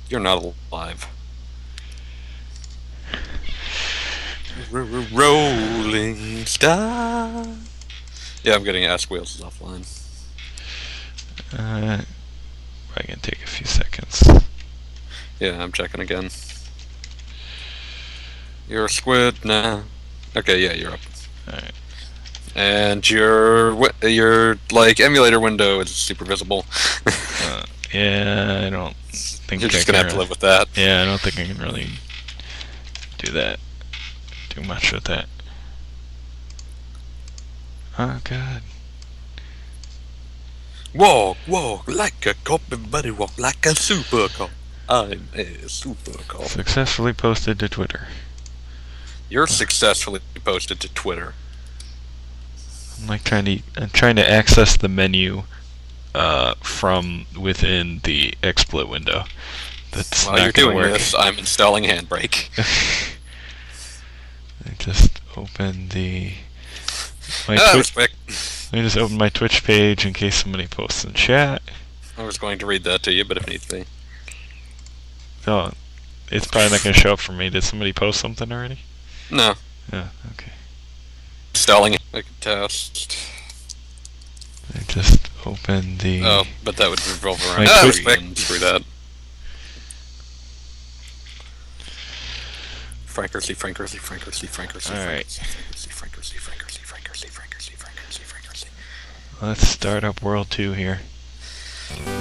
You're not alive. Rolling Star. Yeah, I'm getting Ask Wheels is offline. I can take a few seconds. Yeah, I'm checking again. You're a squid now. Okay, yeah, you're up. Alright. And your like emulator window is super visible. Yeah, I don't think You're I just can gonna have to really. live with that. Yeah, I don't think I can really do that. Do much with that. Oh god. Walk, walk like a cop, everybody walk like a super cop. I'm a super cop. Successfully posted to Twitter. You're successfully posted to Twitter. I'm trying to access the menu from within the XSplit window. That's While you're not gonna doing work. this, I'm installing Handbrake. I just opened my That was Twitch. quick. Let me just open my Twitch page in case somebody posts in chat. I was going to read that to you, but if needs be. Oh, it's probably not gonna show up for me. Did somebody post something already? No. Oh, okay. Installing it. I can test. I just opened the. Oh, but that would revolve around. My That was Twitch- quick. Screw that. Frankercy, frankercy, frankercy, frankercy, Alright. frankercy, frankercy, frankercy, frankercy, frankercy, frankercy, frankercy. Let's start up World 2 here.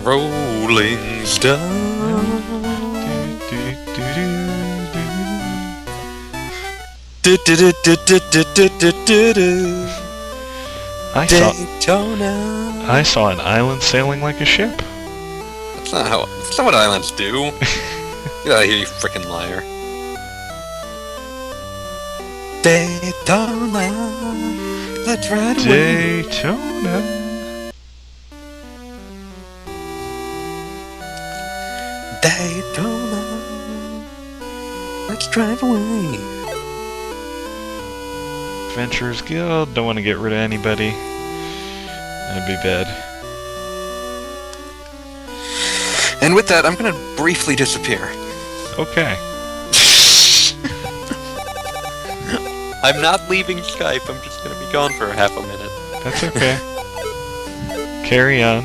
Rolling Stone. Daytona. I saw an island sailing like a ship. That's not what islands do. Get out of here, you frickin' liar. Daytona. Let's ride away. Daytona. Daytona. Let's drive away. Adventurers Guild. Don't want to get rid of anybody. That'd be bad. And with that, I'm gonna briefly disappear. Okay. I'm not leaving Skype, I'm just gonna be gone for half a minute. That's okay. Carry on.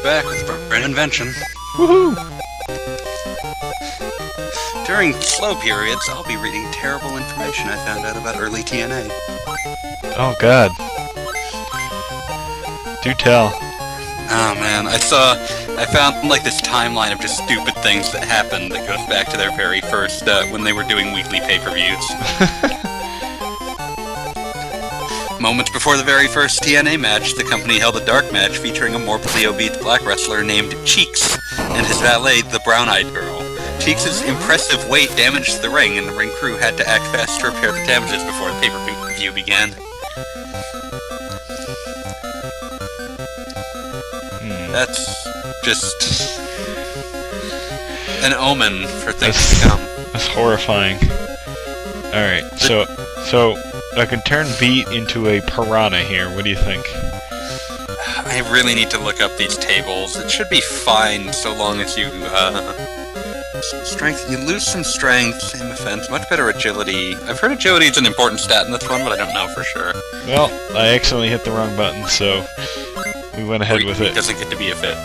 back with a brand invention. Woohoo! During slow periods, I'll be reading terrible information I found out about early TNA. Oh god. Do tell. Oh man, I found like this timeline of just stupid things that happened that goes back to their very first, when they were doing weekly pay-per-views. Moments before the very first TNA match, the company held a dark match featuring a morbidly obese black wrestler named Cheeks and his valet, the brown-eyed girl. Cheeks' impressive weight damaged the ring, and the ring crew had to act fast to repair the damages before the pay-per-view began. That's just an omen for things to come. That's horrifying. Alright, so I can turn Beat into a piranha here. What do you think? I really need to look up these tables. It should be fine so long as you, strength. You lose some strength, same offense, much better agility. I've heard agility is an important stat in this one, but I don't know for sure. Well, I accidentally hit the wrong button, so we went ahead with it. Beat doesn't get to be a fish.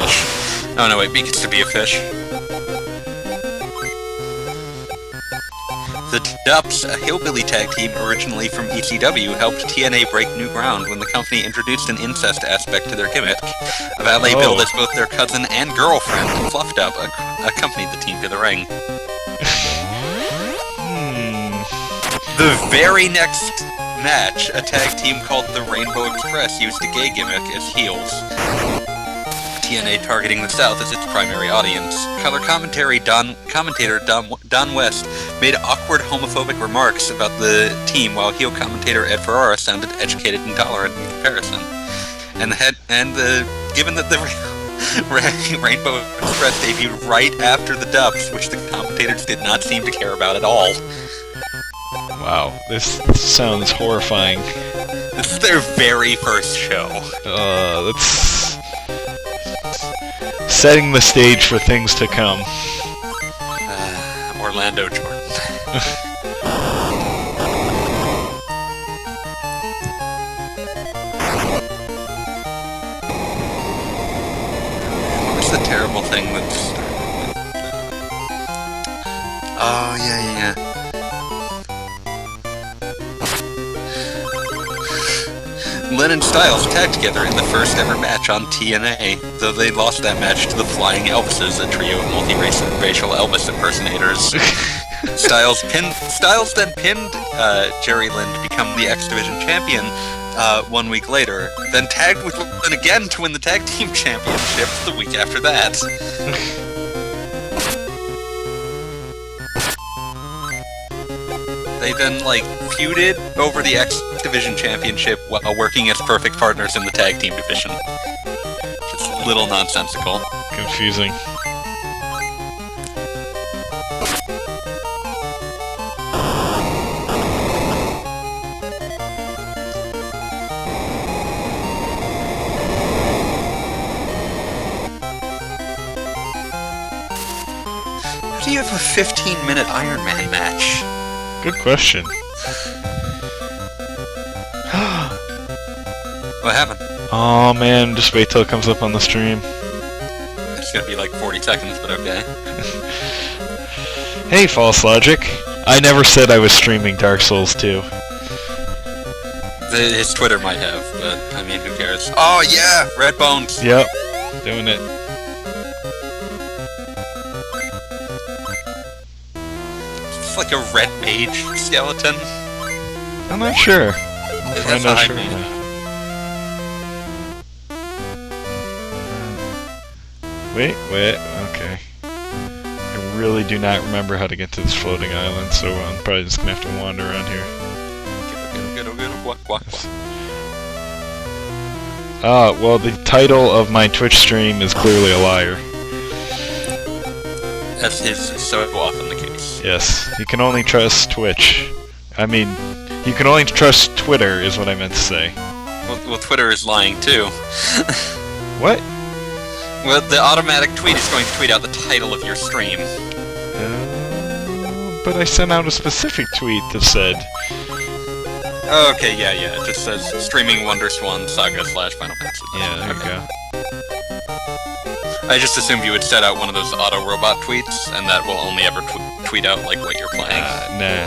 Oh no, wait, Beat gets to be a fish. The Dups, a hillbilly tag team originally from ECW, helped TNA break new ground when the company introduced an incest aspect to their gimmick. A valet billed as both their cousin and girlfriend, Fluff Dup, accompanied the team to the ring. The very next match, a tag team called the Rainbow Express used a gay gimmick as heels. TNA targeting the South as its primary audience. Color commentator Don West made awkward homophobic remarks about the team, while heel commentator Ed Ferrara sounded educated and tolerant in comparison. Given that the Rainbow Express debuted right after the Dubs, which the commentators did not seem to care about at all. Wow, this sounds horrifying. This is their very first show. That's setting the stage for things to come. Orlando Jordan. What's the terrible thing that's... Oh, yeah. Lynn and Styles tagged together in the first ever match on TNA, though they lost that match to the Flying Elvises, a trio of multi-racial Elvis impersonators. Styles then pinned Jerry Lynn to become the X Division champion 1 week later, then tagged with Lynn again to win the tag team championship the week after that. They then, feuded over the X Division Championship while working as perfect partners in the tag team division. Just a little nonsensical. Confusing. How do you have a 15-minute Iron Man match? Good question. What happened? Oh man, just wait till it comes up on the stream. It's gonna be 40 seconds, but okay. Hey, False Logic. I never said I was streaming Dark Souls 2. His Twitter might have, but I mean, who cares? Oh yeah, Red Bones. Yep, doing it. It's like a red mage skeleton. I'm not sure. I'm not sure. Wait, okay. I really do not remember how to get to this floating island, so I'm probably just gonna have to wander around here. Well, the title of my Twitch stream is clearly a liar. As is so often the case. Yes, you can only trust Twitch. I mean, you can only trust Twitter, is what I meant to say. Well, Twitter is lying too. What? Well, the automatic tweet is going to tweet out the title of your stream. But I sent out a specific tweet that said... Okay, yeah, it just says streaming Wonderswan SaGa /Final Fantasy. Yeah, there you go. I just assumed you would set out one of those auto robot tweets, and that will only ever tweet out like what you're playing. Nah.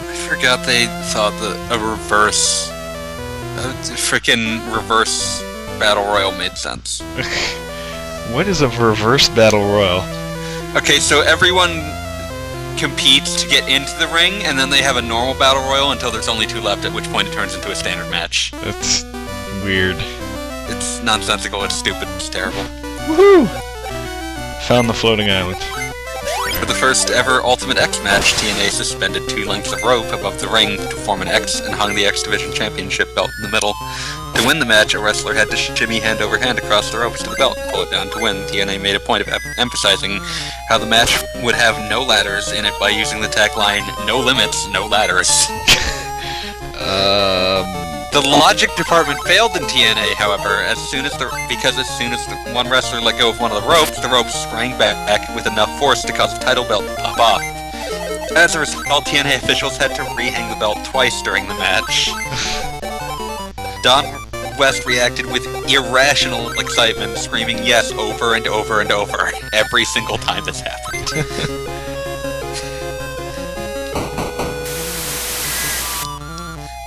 I forgot they thought that a freaking reverse battle royal made sense. What is a reverse battle royal? Okay, so everyone competes to get into the ring, and then they have a normal battle royal until there's only 2 left, at which point it turns into a standard match. That's weird. It's nonsensical, it's stupid, it's terrible. Woohoo! Found the floating island. For the first ever Ultimate X match, TNA suspended 2 lengths of rope above the ring to form an X and hung the X Division Championship belt in the middle. To win the match, a wrestler had to shimmy hand over hand across the ropes to the belt and pull it down to win. TNA made a point of emphasizing how the match would have no ladders in it by using the tagline, "No limits, no ladders." The logic department failed in TNA, however, because as soon as one wrestler let go of one of the ropes sprang back with enough force to cause the title belt to pop off. As a result, TNA officials had to re-hang the belt twice during the match. Don West reacted with irrational excitement, screaming yes over and over and over, every single time this happened.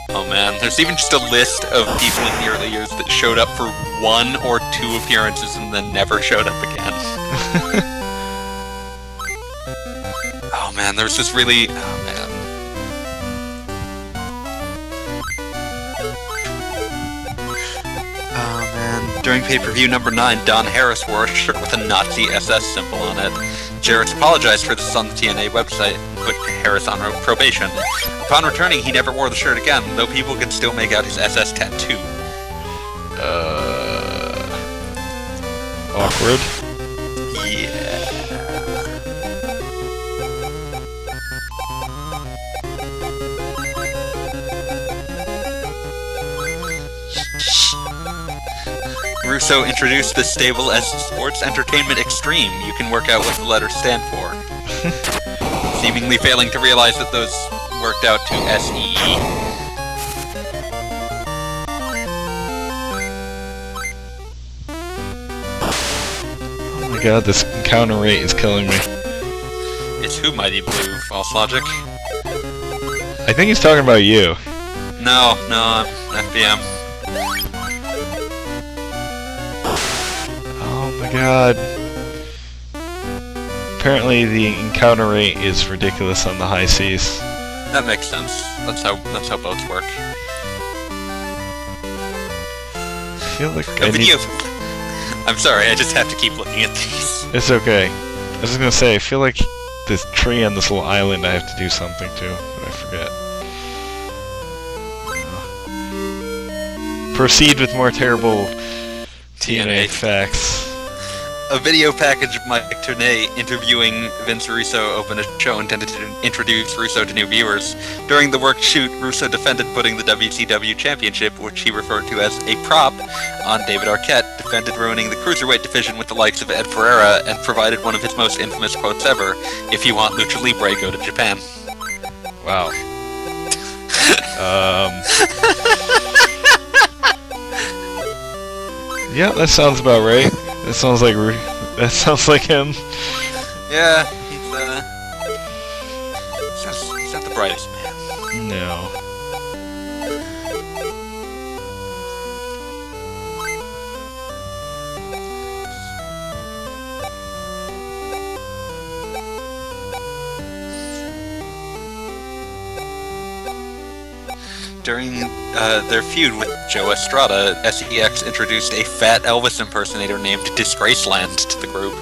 Oh man, there's even just a list of people in the early years that showed up for 1 or 2 appearances and then never showed up again. Oh man, there was this really... Oh man. Oh man. During pay-per-view number 9, Don Harris wore a shirt with a Nazi SS symbol on it. Jarrett apologized for this on the TNA website and put Harris on probation. Upon returning, he never wore the shirt again, though people can still make out his SS tattoo. Awkward. Yeah. Russo introduced the stable as Sports Entertainment Extreme. You can work out what the letters stand for. Seemingly failing to realize that those worked out to SEE. Oh my god, this encounter rate is killing me. It's who, Mighty Blue? False Logic? I think he's talking about you. No, I'm FBM. Oh my god. Apparently the encounter rate is ridiculous on the high seas. That makes sense. That's how boats work. I feel like I video. I'm sorry, I just have to keep looking at these. It's okay. I was just gonna say, I feel like this tree on this little island I have to do something to, but I forget. Proceed with more terrible TNA facts. A video package of Mike Tournay interviewing Vince Russo opened a show intended to introduce Russo to new viewers. During the work shoot, Russo defended putting the WCW Championship, which he referred to as a prop, on David Arquette, defended ruining the Cruiserweight division with the likes of Ed Ferreira, and provided one of his most infamous quotes ever, "If you want Lucha Libre, go to Japan." Wow. Yeah, that sounds about right. That sounds like him. Yeah, he's not the brightest man. No. During their feud with Joe Estrada, SEX introduced a fat Elvis impersonator named Disgraceland to the group.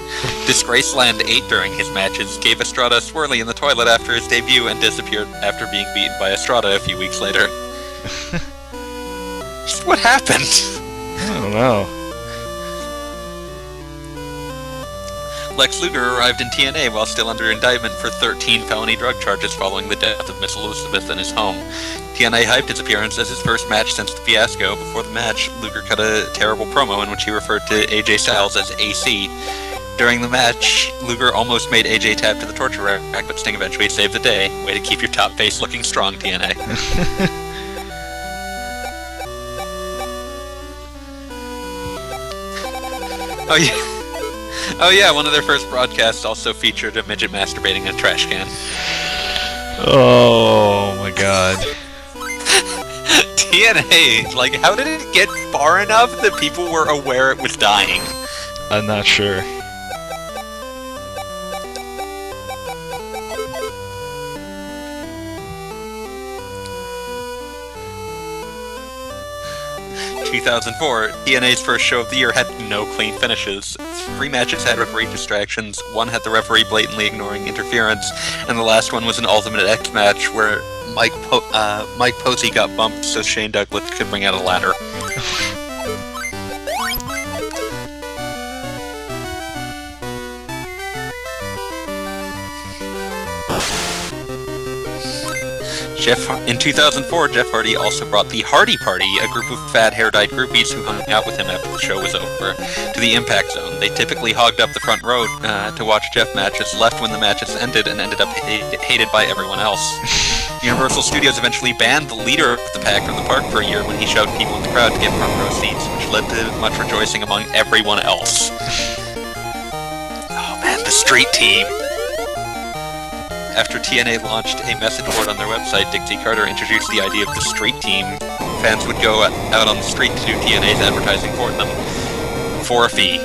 Disgraceland ate during his matches, gave Estrada a swirly in the toilet after his debut, and disappeared after being beaten by Estrada a few weeks later. What happened? I don't know. Lex Luger arrived in TNA while still under indictment for 13 felony drug charges following the death of Miss Elizabeth in his home. TNA hyped his appearance as his first match since the fiasco. Before the match, Luger cut a terrible promo in which he referred to AJ Styles as AC. During the match, Luger almost made AJ tap to the torture rack, but Sting eventually saved the day. Way to keep your top face looking strong, TNA. Oh yeah. Oh yeah, one of their first broadcasts also featured a midget masturbating in a trash can. Oh my god. TNA, like, how did it get far enough that people were aware it was dying? I'm not sure. In 2004, TNA's first show of the year had no clean finishes. 3 matches had referee distractions, 1 had the referee blatantly ignoring interference, and the last one was an Ultimate X match where Mike Posey got bumped so Shane Douglas could bring out a ladder. In 2004, Jeff Hardy also brought the Hardy Party, a group of fat hair-dyed groupies who hung out with him after the show was over, to the Impact Zone. They typically hogged up the front row to watch Jeff matches, left when the matches ended, and ended up hated by everyone else. Universal Studios eventually banned the leader of the pack from the park for a year when he showed people in the crowd to get front row seats, which led to much rejoicing among everyone else. Oh man, the street team! After TNA launched a message board on their website, Dixie Carter introduced the idea of the street team. Fans would go out on the street to do TNA's advertising for them for a fee.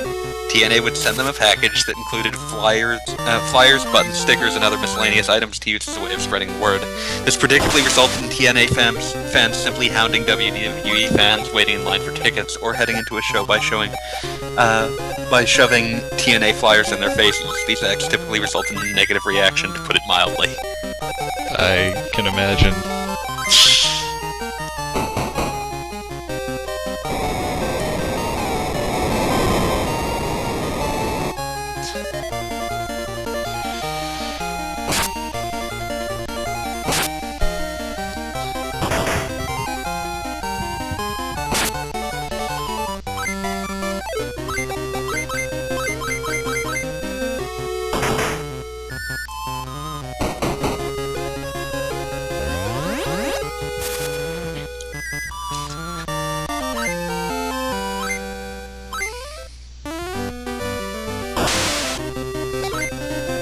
TNA would send them a package that included flyers, buttons, stickers, and other miscellaneous items to use as a way of spreading the word. This predictably resulted in TNA fans simply hounding WWE fans waiting in line for tickets, or heading into a show by shoving TNA flyers in their faces. These acts typically result in a negative reaction, to put it mildly. I can imagine.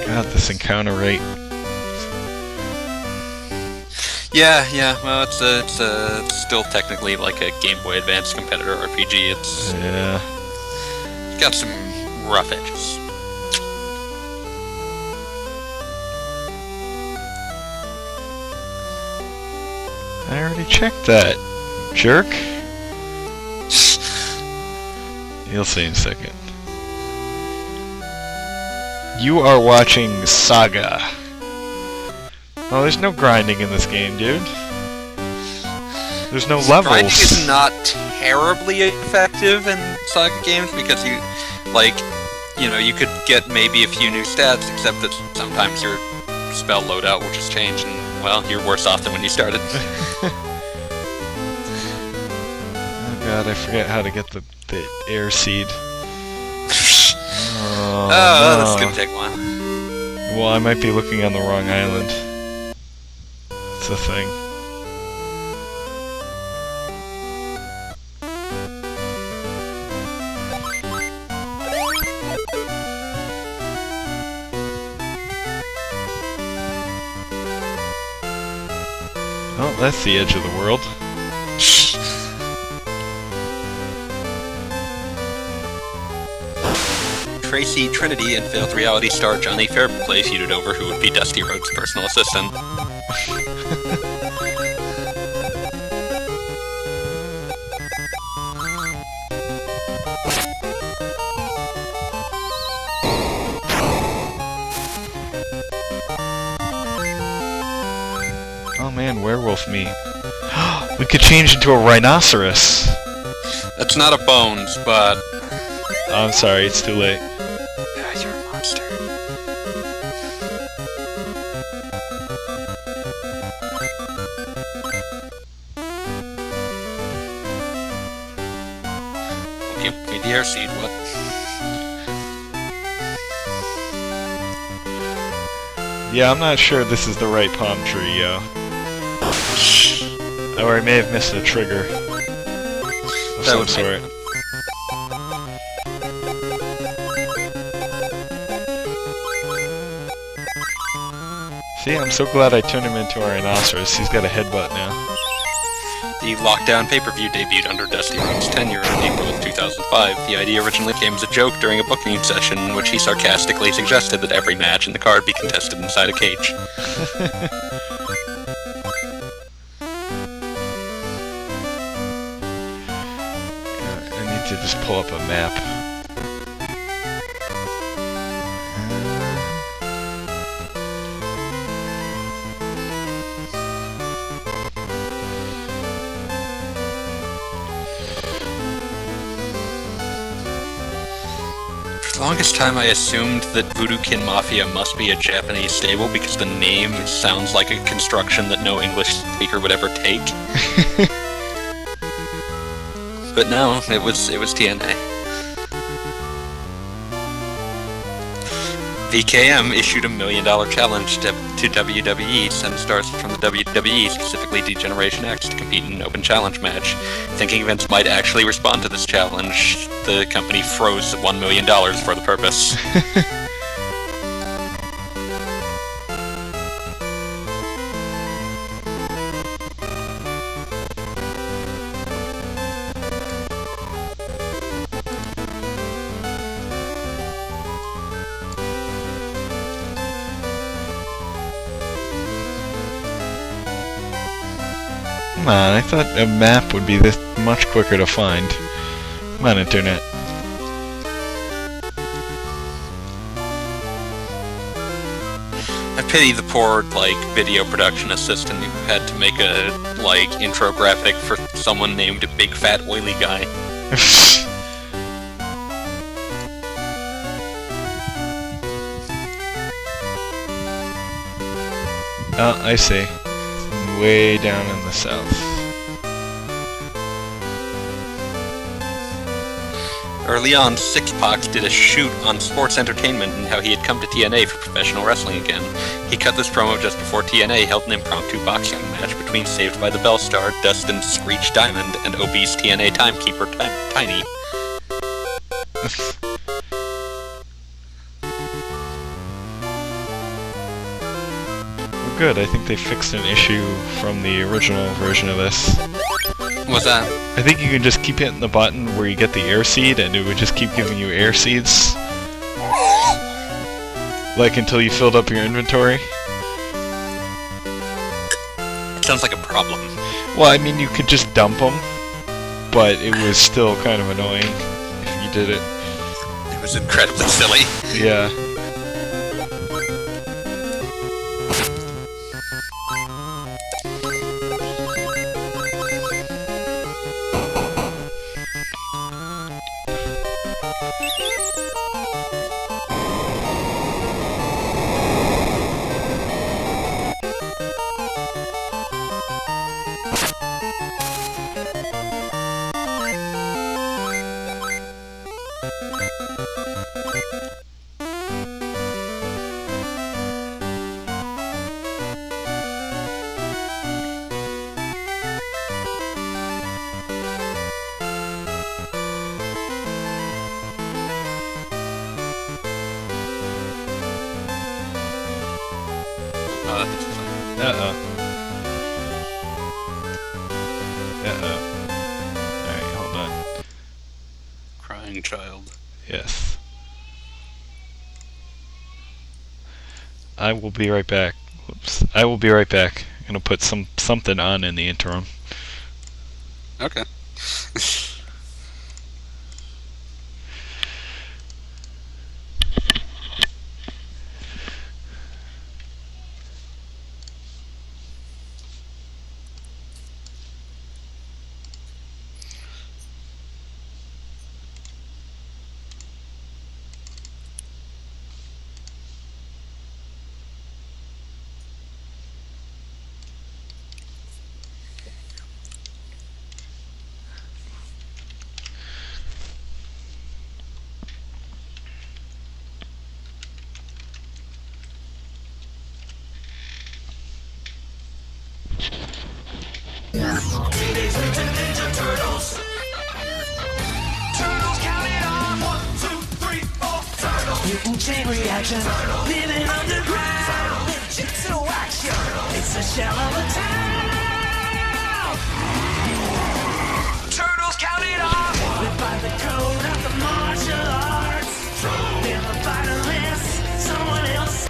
God, this encounter rate. Yeah. Well, it's still technically like a Game Boy Advance competitor RPG. It's got some rough edges. I already checked that, jerk. You'll see in a second. You are watching SaGa. Oh, there's no grinding in this game, dude. There's no levels. Grinding is not terribly effective in SaGa games because you could get maybe a few new stats, except that sometimes your spell loadout will just change, and well, you're worse off than when you started. Oh god, I forget how to get the air seed. Oh, no. This is gonna take a while. Well, I might be looking on the wrong island. It's a thing. Oh, that's the edge of the world. Tracy Trinity and Failed Reality star Johnny Fairplay feuded over who would be Dusty Rhodes' personal assistant. Oh man, werewolf meat. We could change into a rhinoceros. That's not a bones, but... Oh, I'm sorry, it's too late. You're a monster. Give me the air seed, what? Yeah, I'm not sure this is the right palm tree, yo. Or I may have missed a trigger of some sort. See, I'm so glad I turned him into a rhinoceros. He's got a headbutt now. The Lockdown pay-per-view debuted under Dusty Rhodes' tenure in April of 2005. The idea originally came as a joke during a booking session in which he sarcastically suggested that every match in the card be contested inside a cage. I need to just pull up a map. For the longest time I assumed that Voodoo Kin Mafia must be a Japanese stable because the name sounds like a construction that no English speaker would ever take. But no, it was TNA. VKM issued a $1 million challenge to WWE to send stars from the WWE, specifically D-Generation X, to compete in an open challenge match. Thinking Vince might actually respond to this challenge, the company froze $1 million for the purpose. Come on, I thought a map would be this much quicker to find. Come on, internet. I pity the poor, video production assistant who had to make a, intro graphic for someone named Big Fat Oily Guy. Oh, I see. Way down in the south. Early on, Sixpack did a shoot on sports entertainment and how he had come to TNA for professional wrestling again. He cut this promo just before TNA held an impromptu boxing match between Saved by the Bell star Dustin Screech Diamond and obese TNA timekeeper Tiny. Good, I think they fixed an issue from the original version of this. What's that? I think you can just keep hitting the button where you get the air seed and it would just keep giving you air seeds. Until you filled up your inventory. Sounds like a problem. Well, I mean, you could just dump them, but it was still kind of annoying if you did it. It was incredibly silly. Yeah. Uh-oh. Alright, hold on. Crying child. Yes. I will be right back. Whoops. I will be right back. I'm gonna put something on in the interim. Okay. Teenage Mutant Ninja Turtles. Turtles counted on 1, 2, 3, 4. Turtles. Mutant chain reaction. Turtles. Living underground. Turtles. Ninjutsu action. Turtles. It's a shell of a town. Turtles counted on. Live by the code of the martial arts. They're the vitalists. Someone else.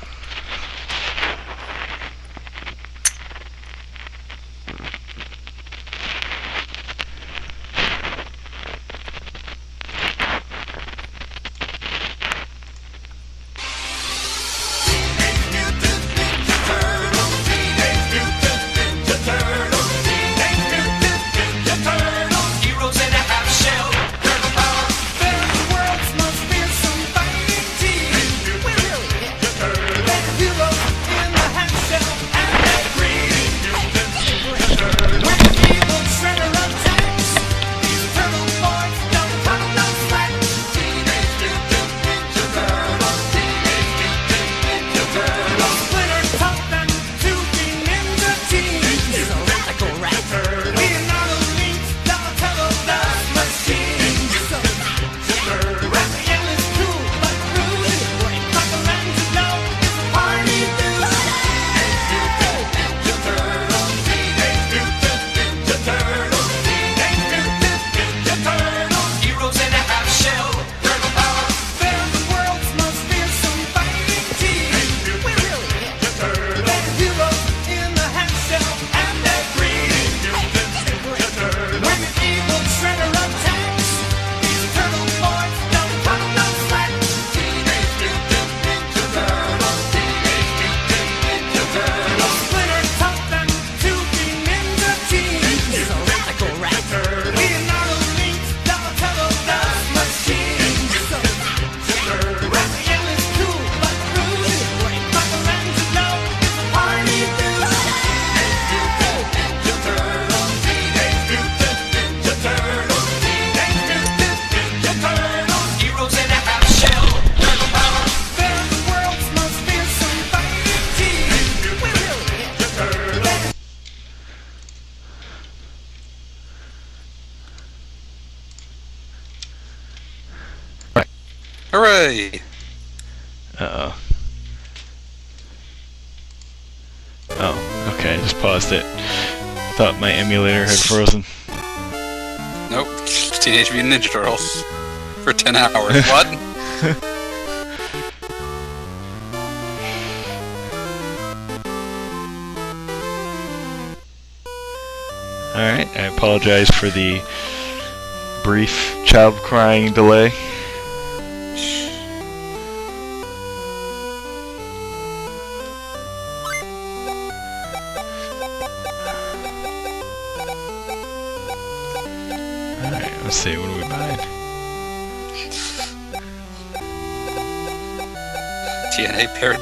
Hooray! Uh-oh. Oh, okay, I just paused it. Thought my emulator had frozen. Nope. Teenage Mutant Ninja Turtles. For 10 hours. What? Alright, I apologize for the brief child crying delay. Alright, let's see, what are we buying? TNA paired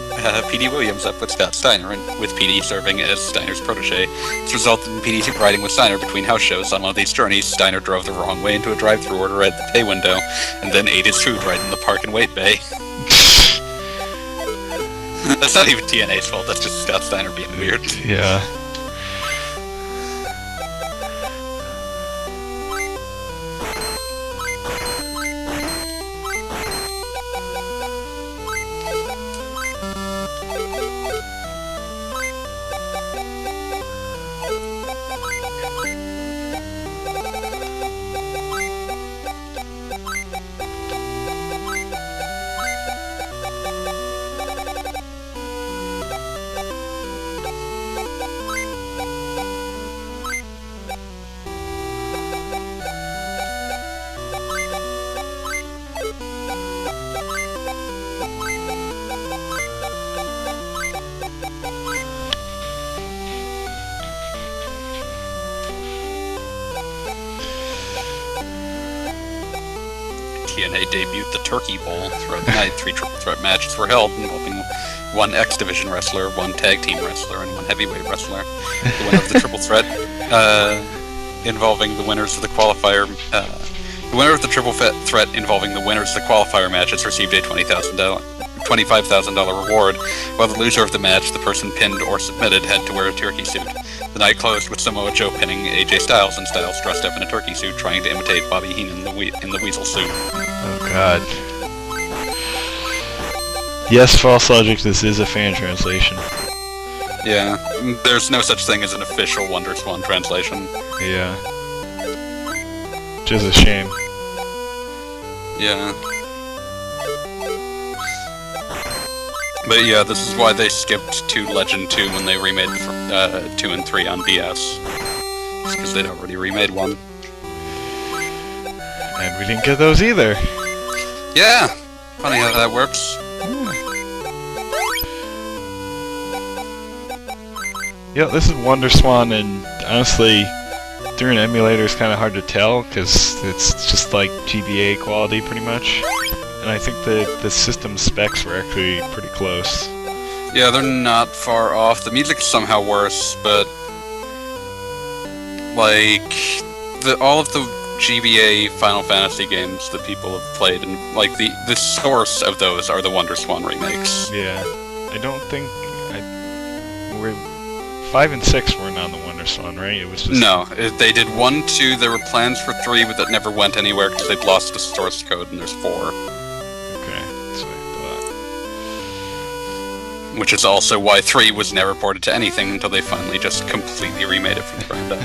P.D. Williams up with Scott Steiner, and with P.D. serving as Steiner's protege. This resulted in P.D. riding with Steiner between house shows. On one of these journeys, Steiner drove the wrong way into a drive-thru order at the pay window, and then ate his food right in the park and wait bay. That's not even TNA's fault, that's just Scott Steiner being weird. Yeah. TNA debuted the Turkey Bowl. Throughout the night, 3 triple threat matches were held, involving 1 X Division wrestler, 1 tag team wrestler, and 1 heavyweight wrestler. The winner of the triple threat, involving the winners of the qualifier, the winner of the triple threat involving the winners of the qualifier matches received a $20,000 $25,000 reward, while the loser of the match, the person pinned or submitted, had to wear a turkey suit. The night closed with Samoa Joe pinning AJ Styles, and Styles dressed up in a turkey suit, trying to imitate Bobby Heenan in the weasel suit. Oh god. Yes, False Logic, this is a fan translation. Yeah, there's no such thing as an official Wonderswan translation. Yeah. Which is a shame. Yeah. But yeah, this is why they skipped to Legend 2 when they remade 2 and 3 on DS. It's because they'd already remade 1. And we didn't get those either. Yeah! Funny how that works. Yeah, this is Wonderswan, and honestly, through an emulator it's kind of hard to tell, because it's just like GBA quality pretty much. And I think the system specs were actually pretty close. Yeah, they're not far off. The music's somehow worse, but like all of the GBA Final Fantasy games that people have played, and like the source of those are the Wonderswan remakes. Yeah, I don't think 5 and 6 weren't on the Wonderswan, right? It was just they did 1, 2. There were plans for 3, but that never went anywhere because they'd lost the source code, and there's 4. Okay, that's what I thought. Which is also why 3 was never ported to anything until they finally just completely remade it from the ground up.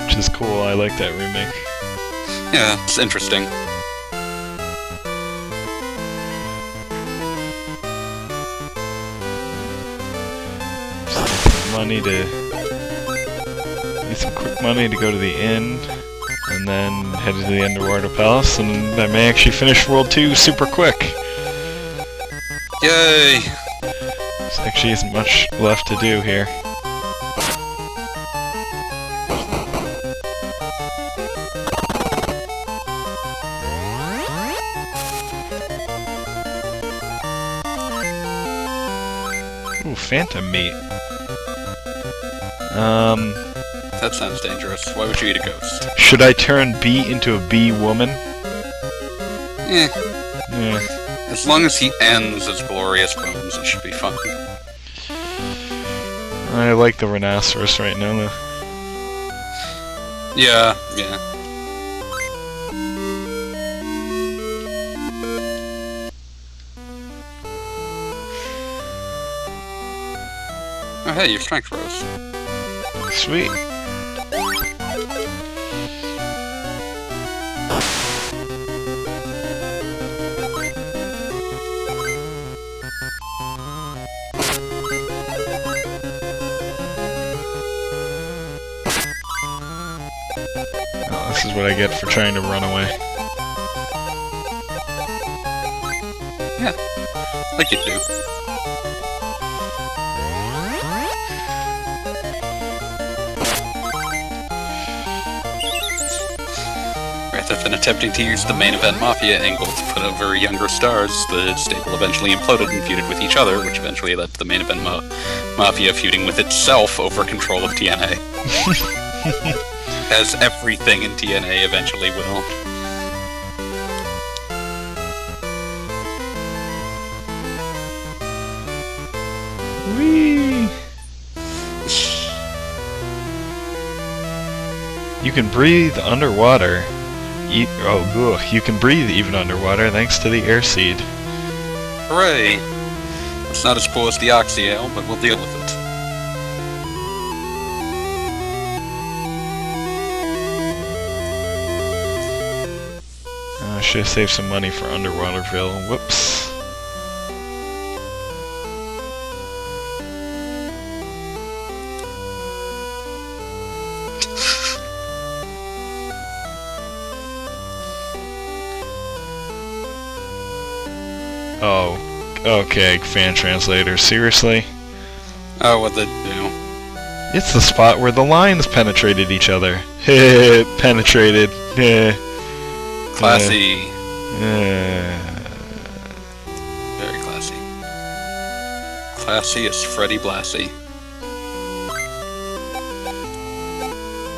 Which is cool. I like that remake. Yeah, it's interesting. Need some quick money to go to the inn, and then head to the Underwater Palace, and I may actually finish World 2 super quick. Yay! There actually isn't much left to do here. Ooh, Phantom Meat. That sounds dangerous. Why would you eat a ghost? Should I turn B into a bee woman? Eh. Yeah. As long as he ends as Glorious Bones, it should be fun. I like the rhinoceros right now, though. Yeah, yeah. Oh hey, your strength rose. Sweet. Oh, this is what I get for trying to run away. Yeah, like you do. Rather than attempting to use the main event Mafia angle to put over younger stars, the stable eventually imploded and feuded with each other, which eventually led to the main event Mafia feuding with itself over control of TNA. As everything in TNA eventually will. Whee! You can breathe underwater. You can breathe even underwater thanks to the air seed. Hooray! It's not as cool as the Oxyale, but we'll deal with it. I should have saved some money for Underwaterville. Whoops. Oh, okay, fan translator. Seriously? Oh, what'd they do? It's the spot where the lines penetrated each other. Penetrated. Classy. Very classy. Classy as Freddie Blassie.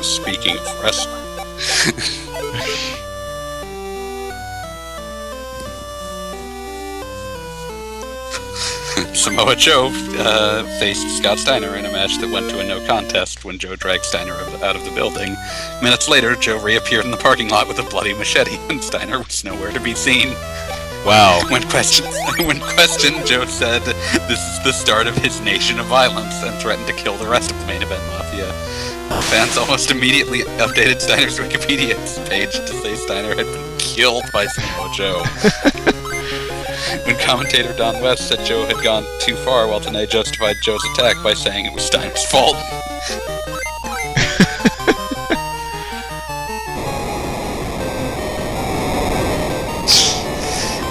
Speaking of wrestling. Samoa Joe faced Scott Steiner in a match that went to a no contest when Joe dragged Steiner out of the building. Minutes later, Joe reappeared in the parking lot with a bloody machete, and Steiner was nowhere to be seen. Wow. When questioned, Joe said this is the start of his nation of violence and threatened to kill the rest of the main event mafia. Fans almost immediately updated Steiner's Wikipedia page to say Steiner had been killed by Samoa Joe. When commentator Don West said Joe had gone too far, while TNA justified Joe's attack by saying it was Steiner's fault.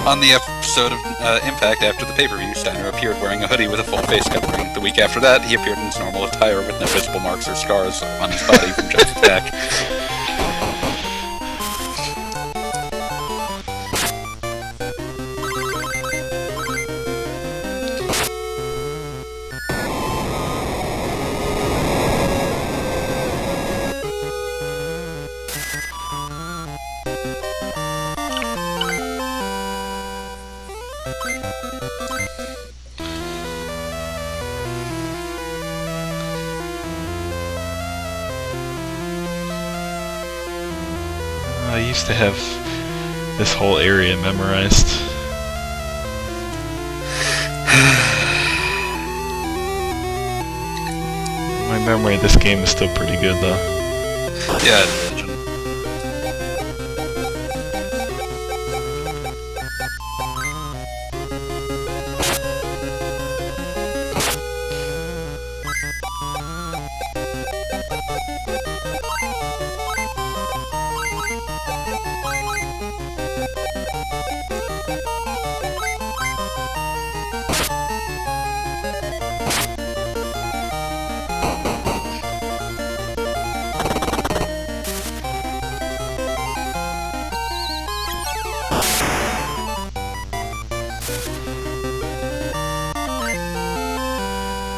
On the episode of Impact after the pay-per-view, Steiner appeared wearing a hoodie with a full face covering. The week after that, he appeared in his normal attire with no visible marks or scars on his body from Joe's attack. I used to have this whole area memorized. My memory of this game is still pretty good, though. Yeah, I'd imagine.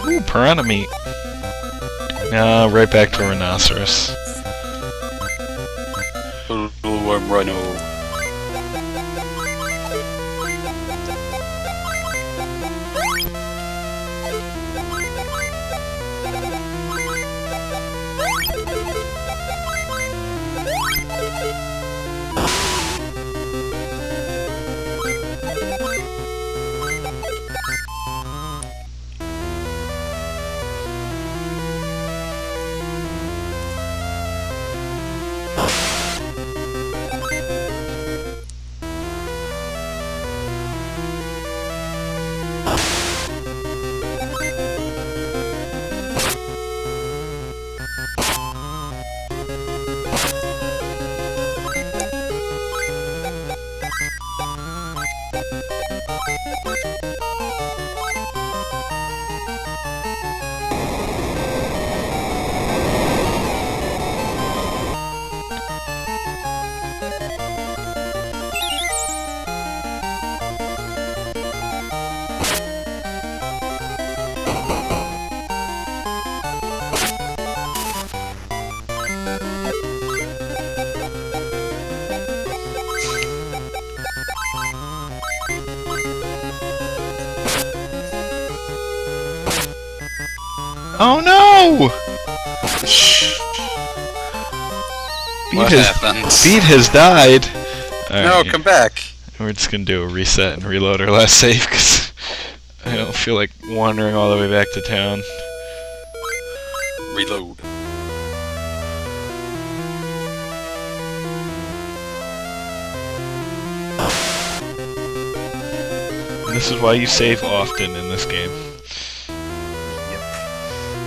Ooh, piranha meat. Right back to rhinoceros. Rhino. Oh no! What happens? Beat has died. No, Alright, come back. we're just gonna do a reset and reload our last save because I don't feel like wandering all the way back to town. Reload. And this is why you save often in this game.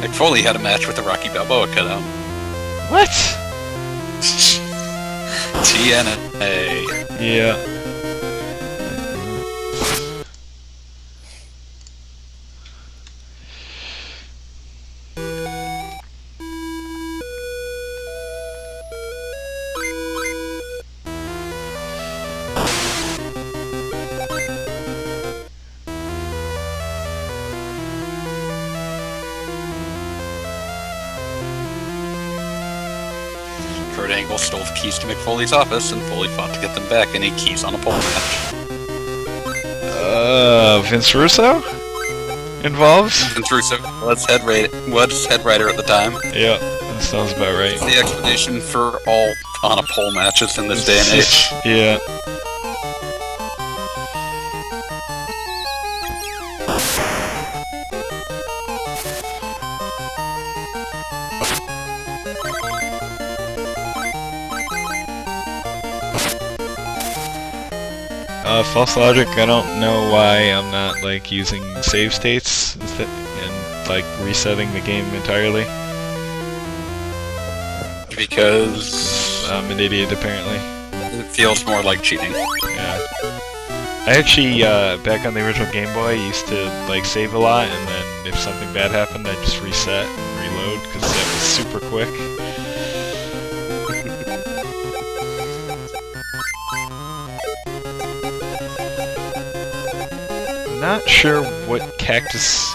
Mick Foley had a match with the Rocky Balboa cutout. What? TNA. Yeah. Kurt Angle stole the keys to Mick Foley's office, and Foley fought to get them back, and he keys on a pole match. Vince Russo? involved? Since Russo was head writer at the time. Yeah, that sounds about right. The explanation for all on a pole matches in this day and age. Yeah. False logic, I don't know why I'm not, like, using save states instead and, like, resetting the game entirely. Because I'm an idiot, apparently. it feels more like cheating. Yeah. I actually, back on the original Game Boy, used to, like, save a lot, and then if something bad happened, I'd just reset and reload, because that was super quick. Not sure what cactuses?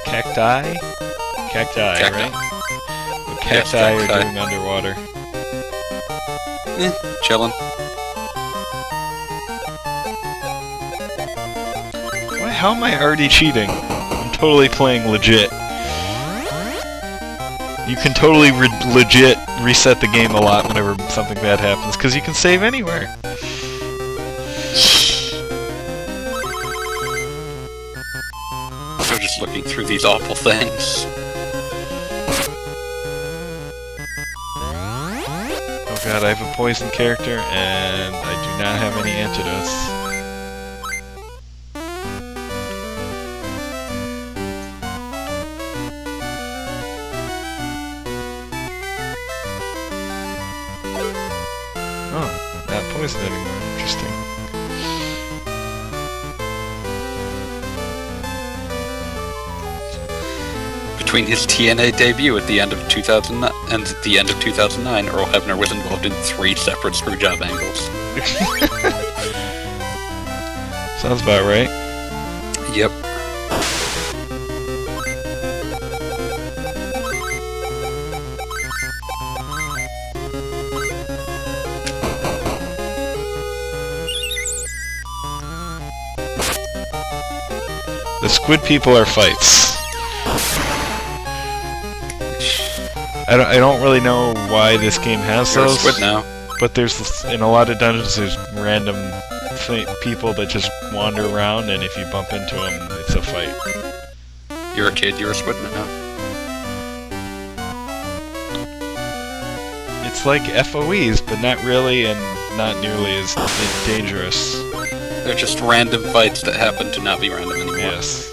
Cacti? Cacti, right? What Yes, cacti are cacti. doing underwater. Chillin'. How am I already cheating? I'm totally playing legit. You can totally legit reset the game a lot whenever something bad happens, because you can save anywhere. So just looking through these awful things. Oh god, I have a poison character, and I do not have any antidotes. Oh, not poisoned anymore. Interesting. Between his TNA debut at the end of 2009 and at the end of 2009, Earl Hebner was involved in 3 separate screwjob angles. Sounds about right. Yep. The squid people are fights. I don't really know why this game has You're a those. squid now. But there's, in a lot of dungeons, there's random people that just wander around, and if you bump into them, it's a fight. You're a kid, you're a squid now. It's like FOEs, but not really, and not nearly as dangerous. They're just random fights that happen to not be random anymore. Yes.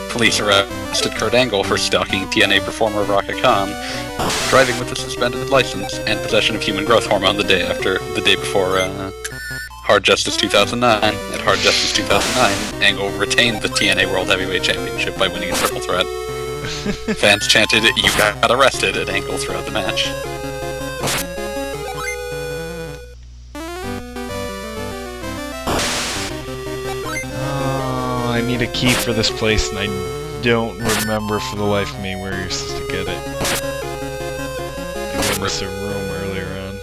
Police arrested Kurt Angle for stalking TNA performer Raka Khan, driving with a suspended license, and possession of human growth hormone the day before Hard Justice 2009. At Hard Justice 2009, Angle retained the TNA World Heavyweight Championship by winning a triple threat. Fans chanted, "You got arrested" at Angle throughout the match. I need a key for this place, and I don't remember for the life of me where you're supposed to get it. I missed a room earlier on.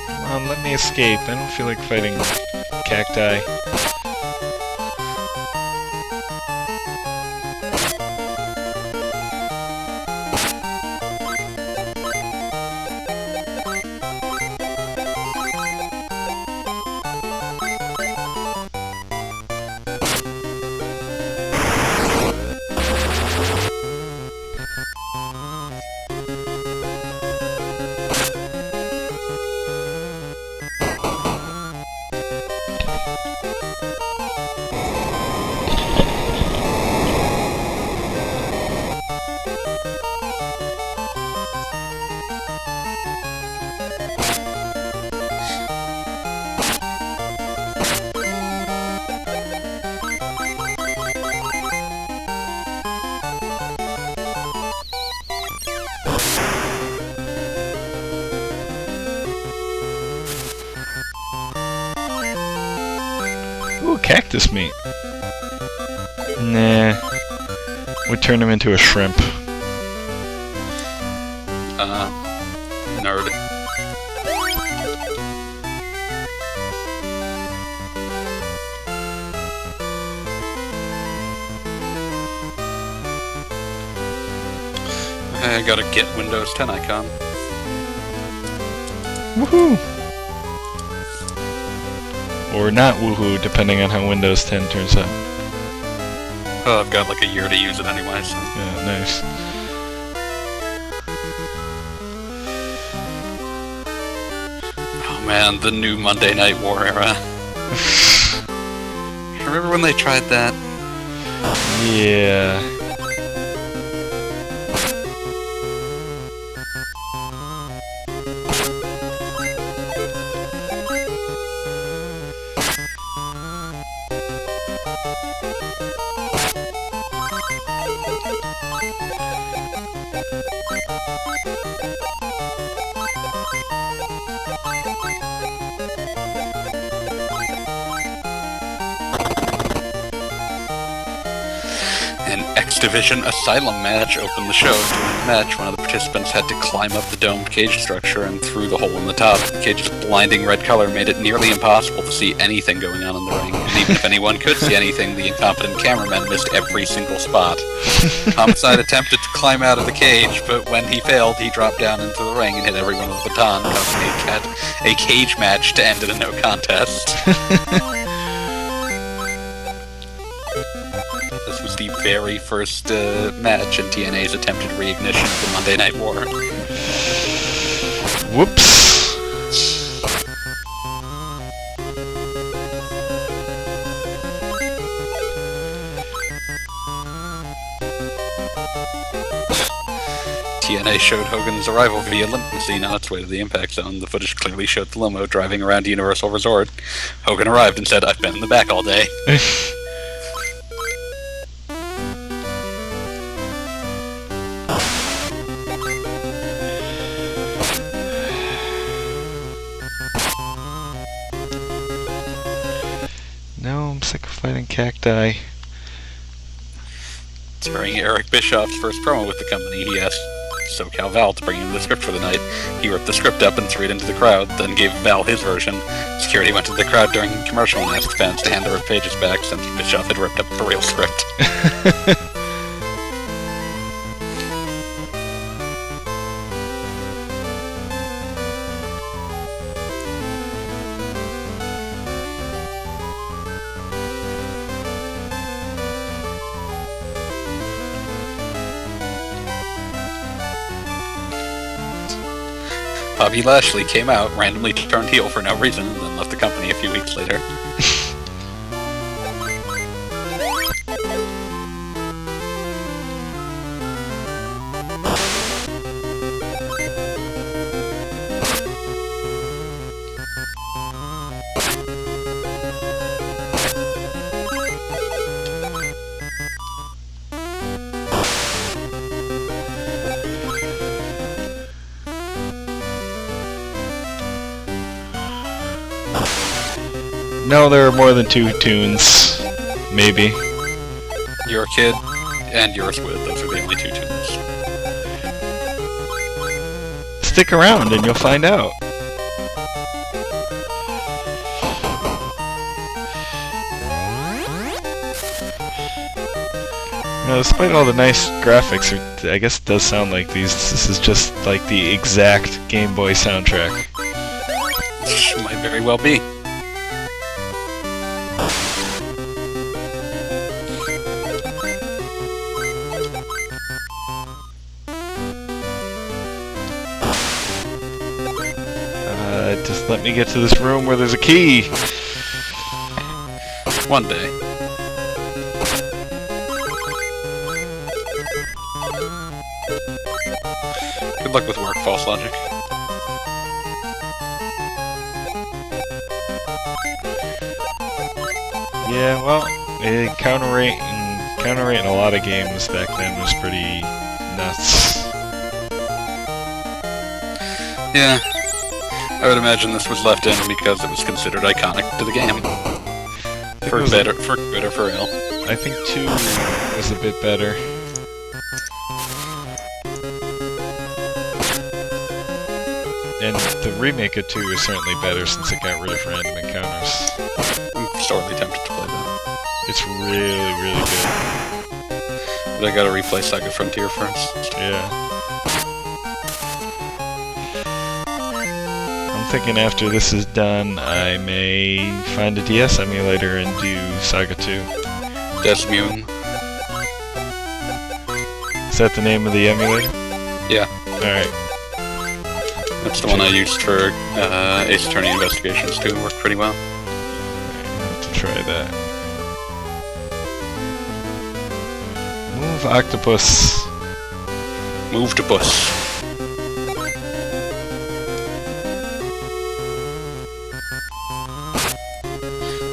Come on, let me escape. I don't feel like fighting cacti. cactus meat. Nah. Would turn him into a shrimp. Nerd. I gotta get Windows 10 icon. Woohoo! Or not woohoo, depending on how Windows 10 turns out. Oh, I've got like a year to use it anyway, so... Yeah, nice. Oh man, the new Monday Night War era. Remember when they tried that? Yeah. An X-Division Asylum match opened the show. During the match, one of the participants had to climb up the domed cage structure and through the hole in the top. The cage's blinding red color made it nearly impossible to see anything going on in the ring. And even if anyone could see anything, the incompetent cameraman missed every single spot. Homicide attempted to climb out of the cage, but when he failed, he dropped down into the ring and hit everyone with a baton, causing a cage match to end in a no contest. This was the very first match in TNA's attempted reignition of the Monday Night War. Whoops. TNA showed Hogan's arrival via limousine on its way to the Impact Zone. The footage clearly showed the limo driving around Universal Resort. Hogan arrived and said, "I've been in the back all day." No, I'm sick of fighting cacti. During Eric Bischoff's first promo with the company, he asked SoCal Val to bring him the script for the night. He ripped the script up and threw it into the crowd, then gave Val his version. Security went to the crowd during the commercial and asked fans to hand the ripped pages back since Bischoff had ripped up the real script. Bobby Lashley came out, randomly turned heel for no reason, and then left the company a few weeks later. No, there are more than 2 tunes. Maybe. Your Kid and Yours With, those are the only 2 tunes. Stick around and you'll find out. You know, despite all the nice graphics, I guess it does sound like this is just like the exact Game Boy soundtrack. Might very well be. Just let me get to this room where there's a key. One day. Good luck with work, False Logic. Yeah, well, counter rate in a lot of games back then was pretty nuts. Yeah. I would imagine this was left in because it was considered iconic to the game. think For it was better, for good or for ill. I think 2 was a bit better. And the remake of 2 is certainly better since it got rid of random encounters. I'm sorely tempted to play that. It's really, really good. But I gotta replay SaGa Frontier first. Yeah. I'm thinking after this is done, I may find a DS emulator and do SaGa 2. Desmune. Is that the name of the emulator? Yeah. Alright. That's the one I used for Ace Attorney Investigations too. It worked pretty well. I'll have to try that. Move octopus. Move to bus.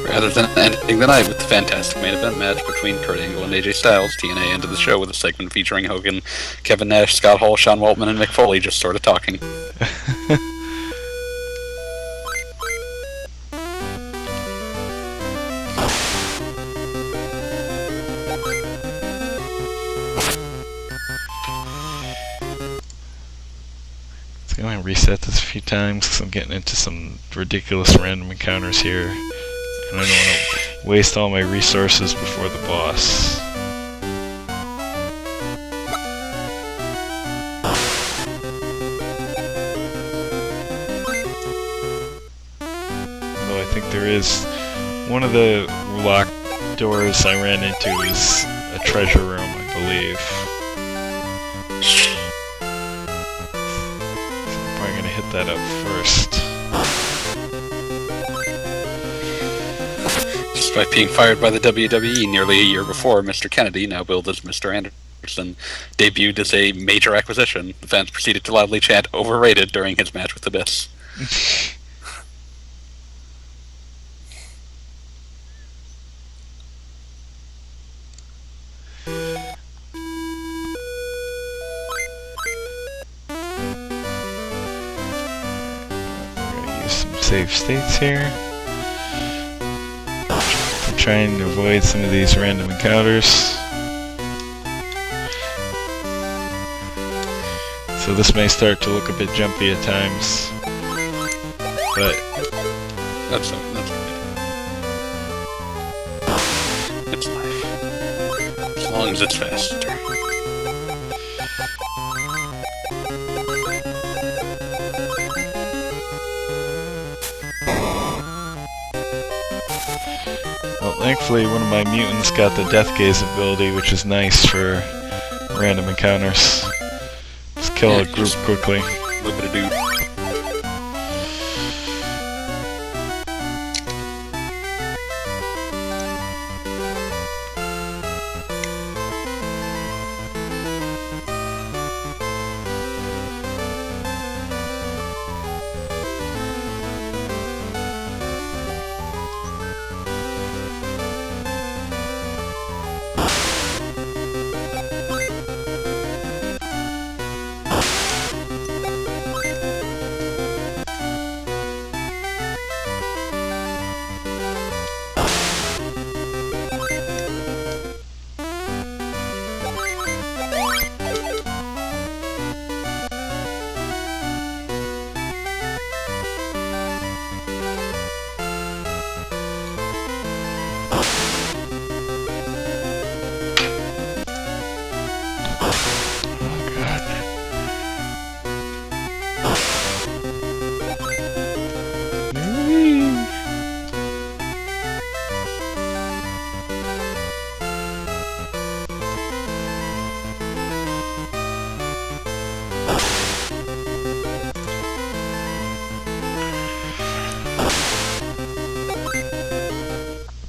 Rather than ending the night with the fantastic main event match between Kurt Angle and AJ Styles, TNA ended the show with a segment featuring Hogan, Kevin Nash, Scott Hall, Sean Waltman, and Mick Foley just sort of talking. I'm gonna reset this a few times because I'm getting into some ridiculous random encounters here. And I don't want to waste all my resources before the boss. Although I think there is one of the locked doors I ran into is a treasure room, I believe. I'm gonna hit that up first. Despite being fired by the WWE nearly a year before, Mr. Kennedy, now billed as Mr. Anderson, debuted as a major acquisition. The fans proceeded to loudly chant "overrated" during his match with Abyss. Some save states here. I'm trying to avoid some of these random encounters. So this may start to look a bit jumpy at times. But That's okay. It's life. As long as it's faster. well, thankfully one of my mutants got the Death Gaze ability, which is nice for random encounters. Just kill a group quickly. A little bit of dude.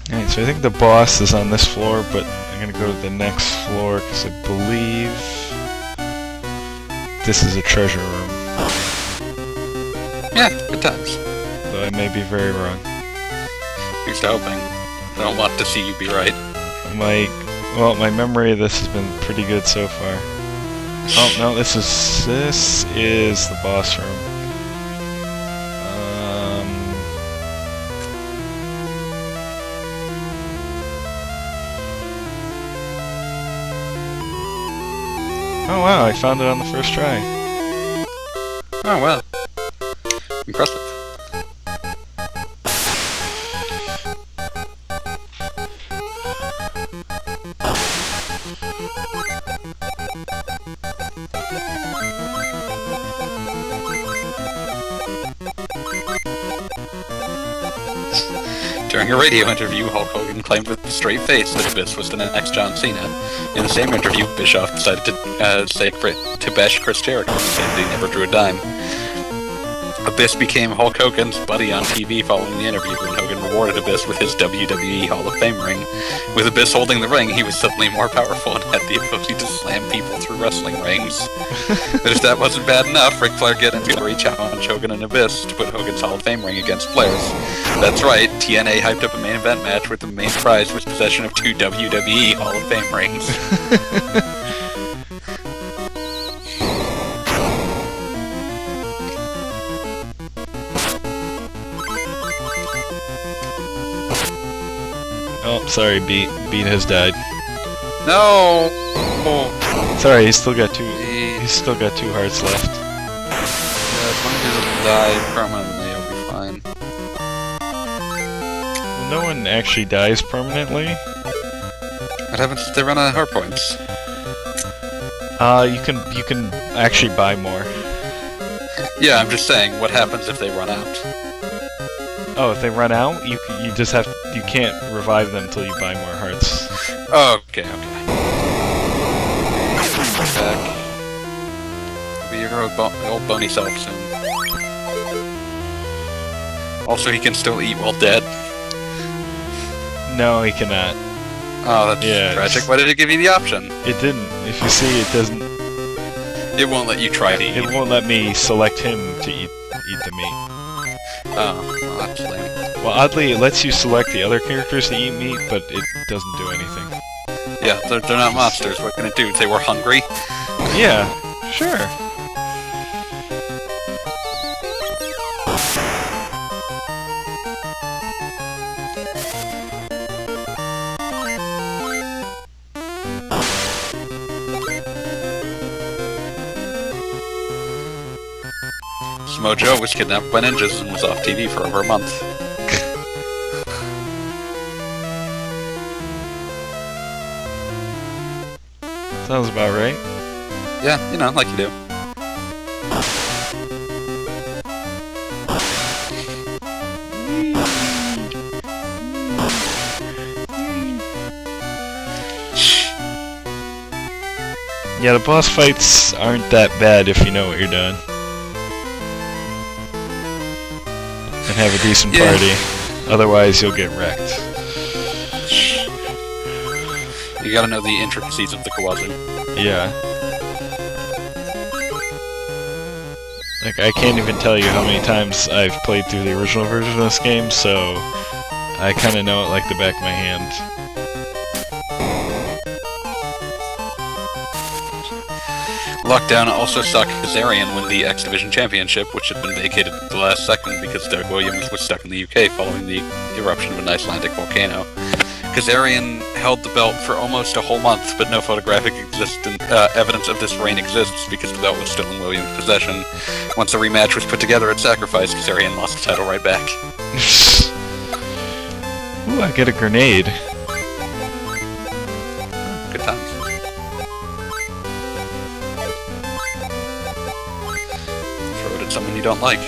Alright, so I think the boss is on this floor, but I'm gonna go to the next floor because I believe this is a treasure room. Yeah, good times. Though I may be very wrong. Here's to hoping. I don't want to see you be right. My memory of this has been pretty good so far. Oh no, this is the boss room. Oh wow, I found it on the first try. Oh, well. Impressive. During a radio interview, Hulk Hogan claimed with a straight face that Abyss was the next John Cena. In the same interview, Bischoff decided to bash Chris Jericho and say that he never drew a dime. Abyss became Hulk Hogan's buddy on TV following the interview, and Hogan rewarded Abyss with his WWE Hall of Fame ring. With Abyss holding the ring, he was suddenly more powerful and had the ability to slam people through wrestling rings. But if that wasn't bad enough, Ric Flair get into a challenge Hogan and Abyss to put Hogan's Hall of Fame ring against Flair's. That's right, TNA hyped up a main event match where the main prize was possession of 2 WWE Hall of Fame rings. Oh, sorry, Beat has died. No! Sorry, he's still got 2 hearts left. As long as he doesn't die permanently, he'll be fine. Well, no one actually dies permanently. What happens if they run out of heart points? You can actually buy more. Yeah, I'm just saying, what happens if they run out? Oh, if they run out, you can't revive them until you buy more hearts. Oh, okay. Back. He'll be your old bony self soon. Also, he can still eat while dead. No, he cannot. Oh, that's tragic. Why did it give you the option? It didn't. If you see, it doesn't. It won't let you try to eat. It won't let me select him to eat the meat. Oh, well, that's lame. Well, oddly, it lets you select the other characters to eat meat, but it doesn't do anything. Yeah, they're not monsters. What can it do? They were hungry? Yeah, sure. Samoa Joe was kidnapped by ninjas and was off TV for over a month. Sounds about right. Yeah, you know, like you do. Yeah, the boss fights aren't that bad if you know what you're doing. And have a decent party. Otherwise, you'll get wrecked. You gotta know the intricacies of the Kawazu. Yeah. Like, I can't even tell you how many times I've played through the original version of this game, so I kinda know it like the back of my hand. Lockdown also saw Kazarian win the X Division Championship, which had been vacated at the last second because Doug Williams was stuck in the UK following the eruption of an Icelandic volcano. Kazarian held the belt for almost a whole month, but no photographic evidence of this reign exists because the belt was still in Williams' possession. Once a rematch was put together at Sacrifice, Kazarian lost the title right back. Ooh, I get a grenade. Good times. Throw it at someone you don't like.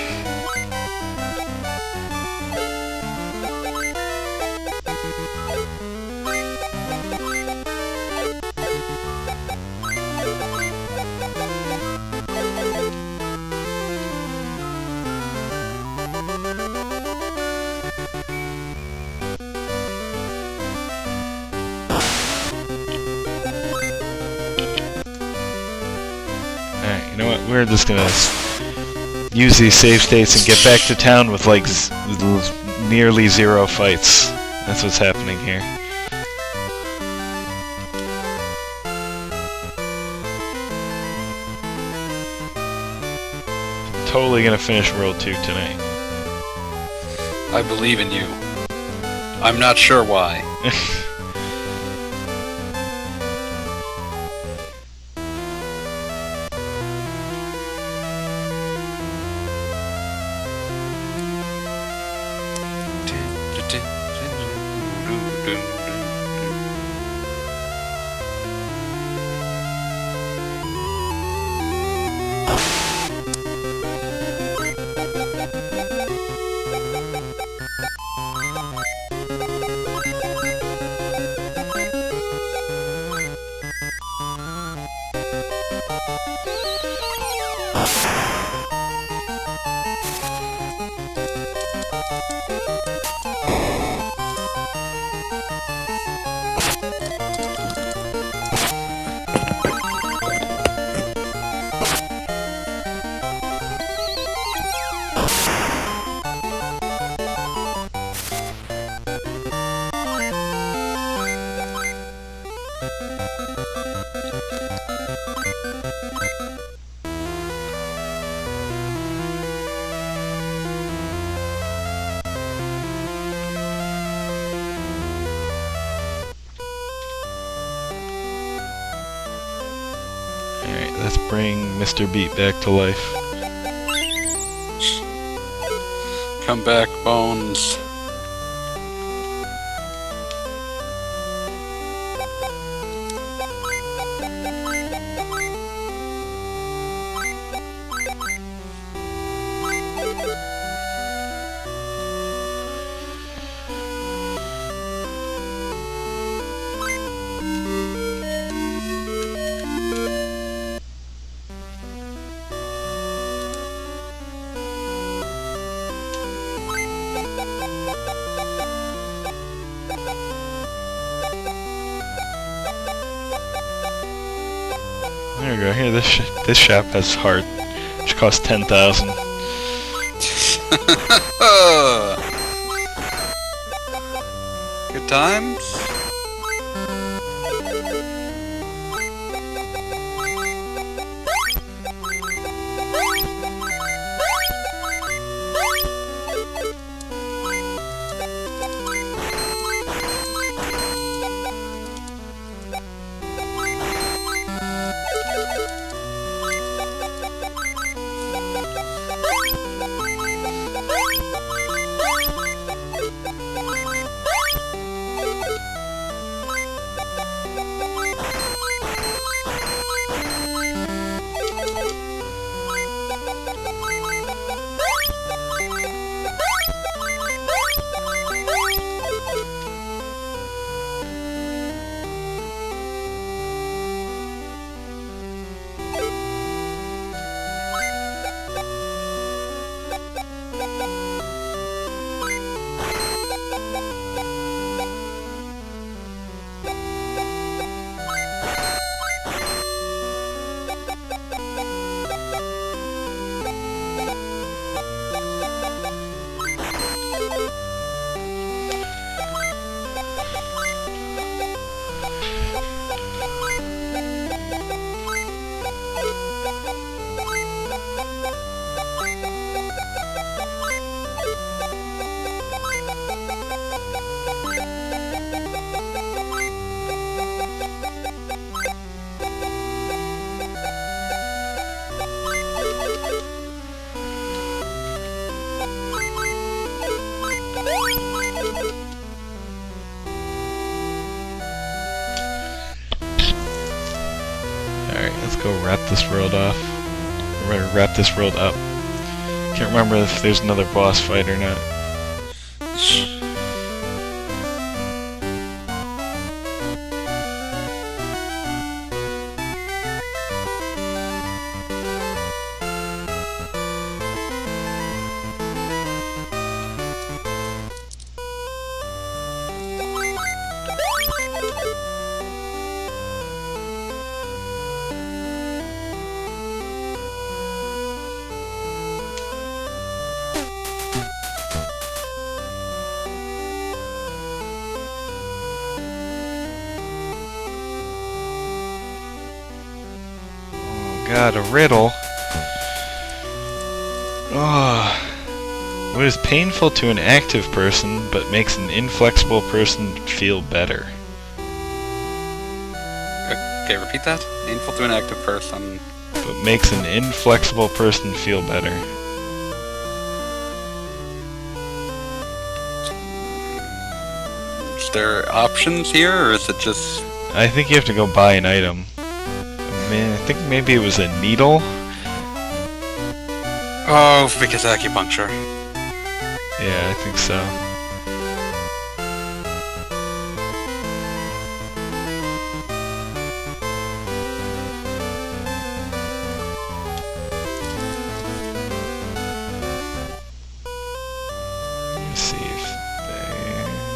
Alright, you know what? We're just gonna use these save states and get back to town with like nearly 0 fights. That's what's happening here. Totally gonna finish World 2 tonight. I believe in you. I'm not sure why. Alright, let's bring Mr. Beat back to life. Come back, Bones. There we go. Here, this shop has heart, which costs 10,000. Good times? Alright, let's go wrap this world off. Or wrap this world up. Can't remember if there's another boss fight or not. God, a riddle. Oh. What is painful to an active person, but makes an inflexible person feel better? Okay, repeat that. Painful to an active person. But makes an inflexible person feel better. there options here, or is it just... I think you have to go buy an item. Man, I think maybe it was a needle? Oh, because acupuncture. Yeah, I think so.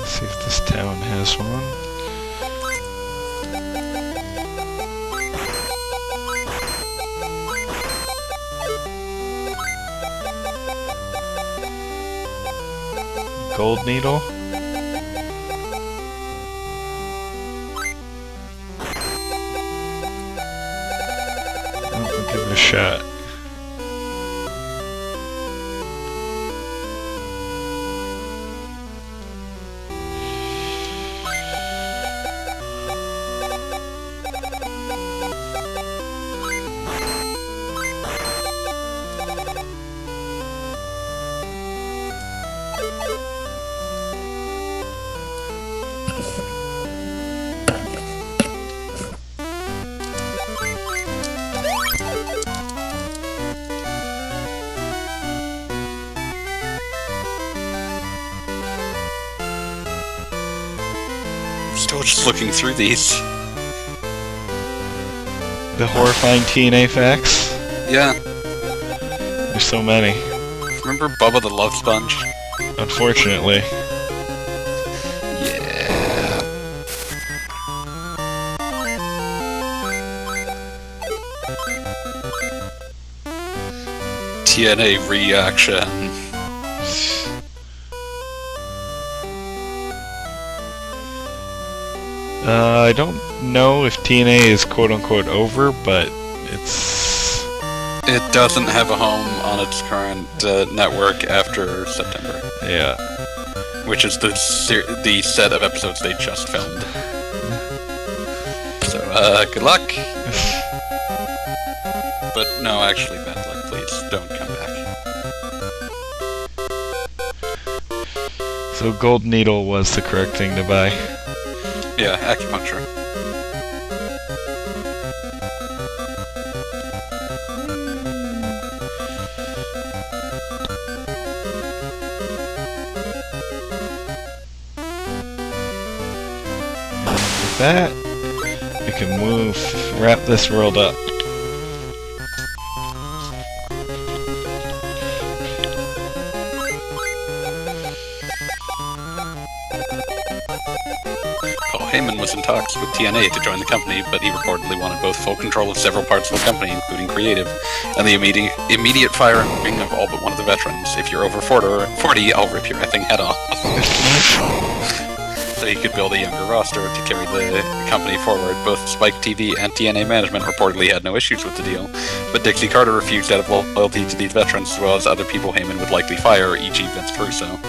See if this town has one. Gold needle? I'll give it a shot. Still just looking through these. The horrifying TNA facts? Yeah. There's so many. Remember Bubba the Love Sponge? Unfortunately. Yeah. TNA reaction. I don't know if TNA is quote-unquote over, but it's... It doesn't have a home on its current network after September. Yeah. Which is the set of episodes they just filmed. So, good luck. But no, actually, bad luck, please. Don't come back. So Gold Needle was the correct thing to buy. Yeah, acupuncture. With that, we can wrap this world up. Heyman was in talks with TNA to join the company, but he reportedly wanted both full control of several parts of the company, including creative, and the immediate firing of all but one of the veterans. If you're over 40, I'll rip your effing head off. So he could build a younger roster to carry the company forward. Both Spike TV and TNA management reportedly had no issues with the deal, but Dixie Carter refused out of loyalty to these veterans, as well as other people Heyman would likely fire, e.g. Vince Russo.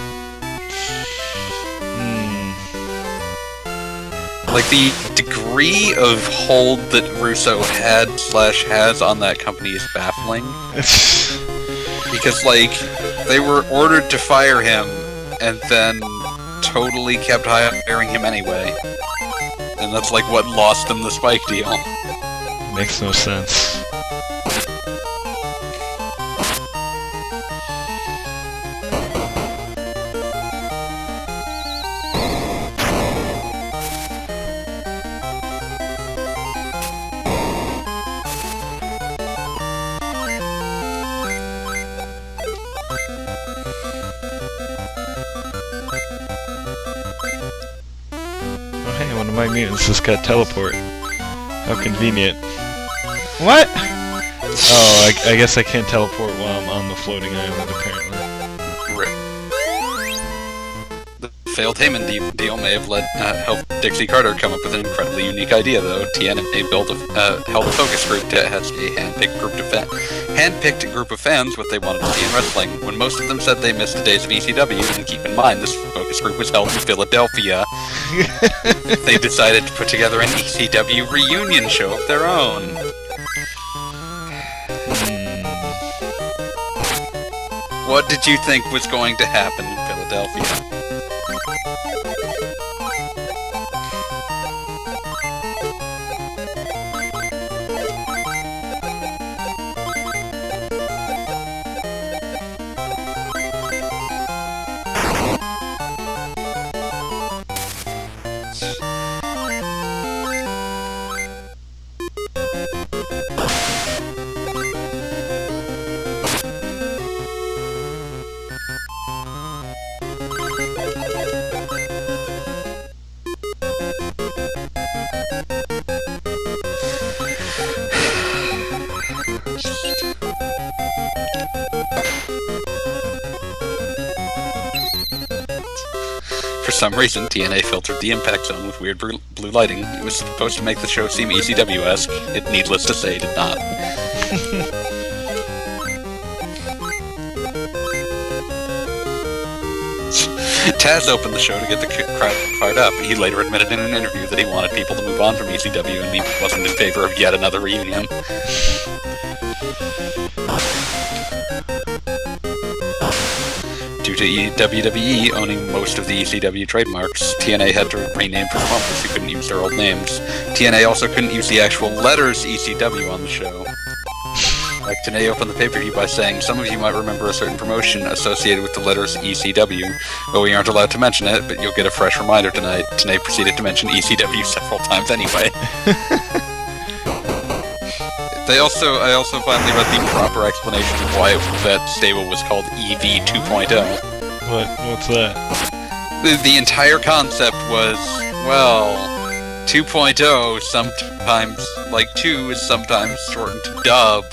Like, the degree of hold that Russo had/has on that company is baffling. Because, like, they were ordered to fire him, and then totally kept hiring him anyway. And that's, like, what lost them the Spike deal. Makes no sense. One of my mutants just got teleport. How convenient. What? Oh, I guess I can't teleport while I'm on the floating island, apparently. Rip. The failed Heyman deal may have helped Dixie Carter come up with an incredibly unique idea, though. TNA held a focus group that has a handpicked group of fans what they wanted to see in wrestling. When most of them said they missed the days of ECW, and keep in mind, this focus group was held in Philadelphia, they decided to put together an ECW reunion show of their own. What did you think was going to happen in Philadelphia? some reason, TNA filtered the Impact Zone with weird blue lighting. It was supposed to make the show seem ECW-esque. It, needless to say, did not. Taz opened the show to get the crowd fired up. He later admitted in an interview that he wanted people to move on from ECW and he wasn't in favor of yet another reunion. Due to WWE owning most of the ECW trademarks, TNA had to rename performers who couldn't use their old names. TNA also couldn't use the actual letters ECW on the show. Like, TNA opened the pay-per-view by saying, "Some of you might remember a certain promotion associated with the letters ECW, but we aren't allowed to mention it, but you'll get a fresh reminder tonight." TNA proceeded to mention ECW several times anyway. I also finally read the proper explanation of why that stable was called EV 2.0. What's that? The entire concept was, well, 2.0 sometimes, like 2 is sometimes shortened to dub.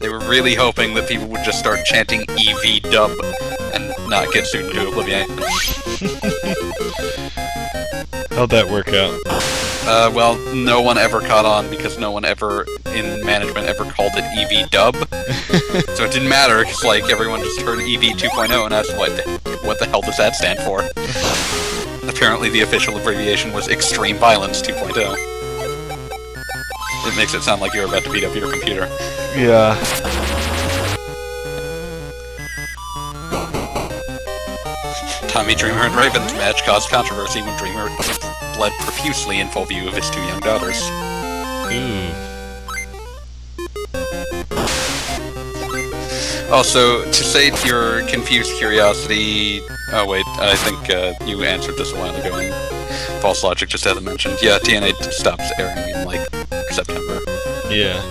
They were really hoping that people would just start chanting EV dub and not get sued into oblivion. How'd that work out? Well, no one ever caught on because no one ever in management ever called it EV dub. So it didn't matter because, like, everyone just heard EV 2.0 and asked, what the hell does that stand for? Apparently the official abbreviation was Extreme Violence 2.0. It makes it sound like you're about to beat up your computer. Yeah. Tommy Dreamer and Raven's match caused controversy when Dreamer bled profusely in full view of his 2 young daughters. Ooh. Also, to sate your confused curiosity... Oh wait, I think you answered this a while ago and False Logic just hasn't mentioned. Yeah, TNA stops airing in, like, September. Yeah.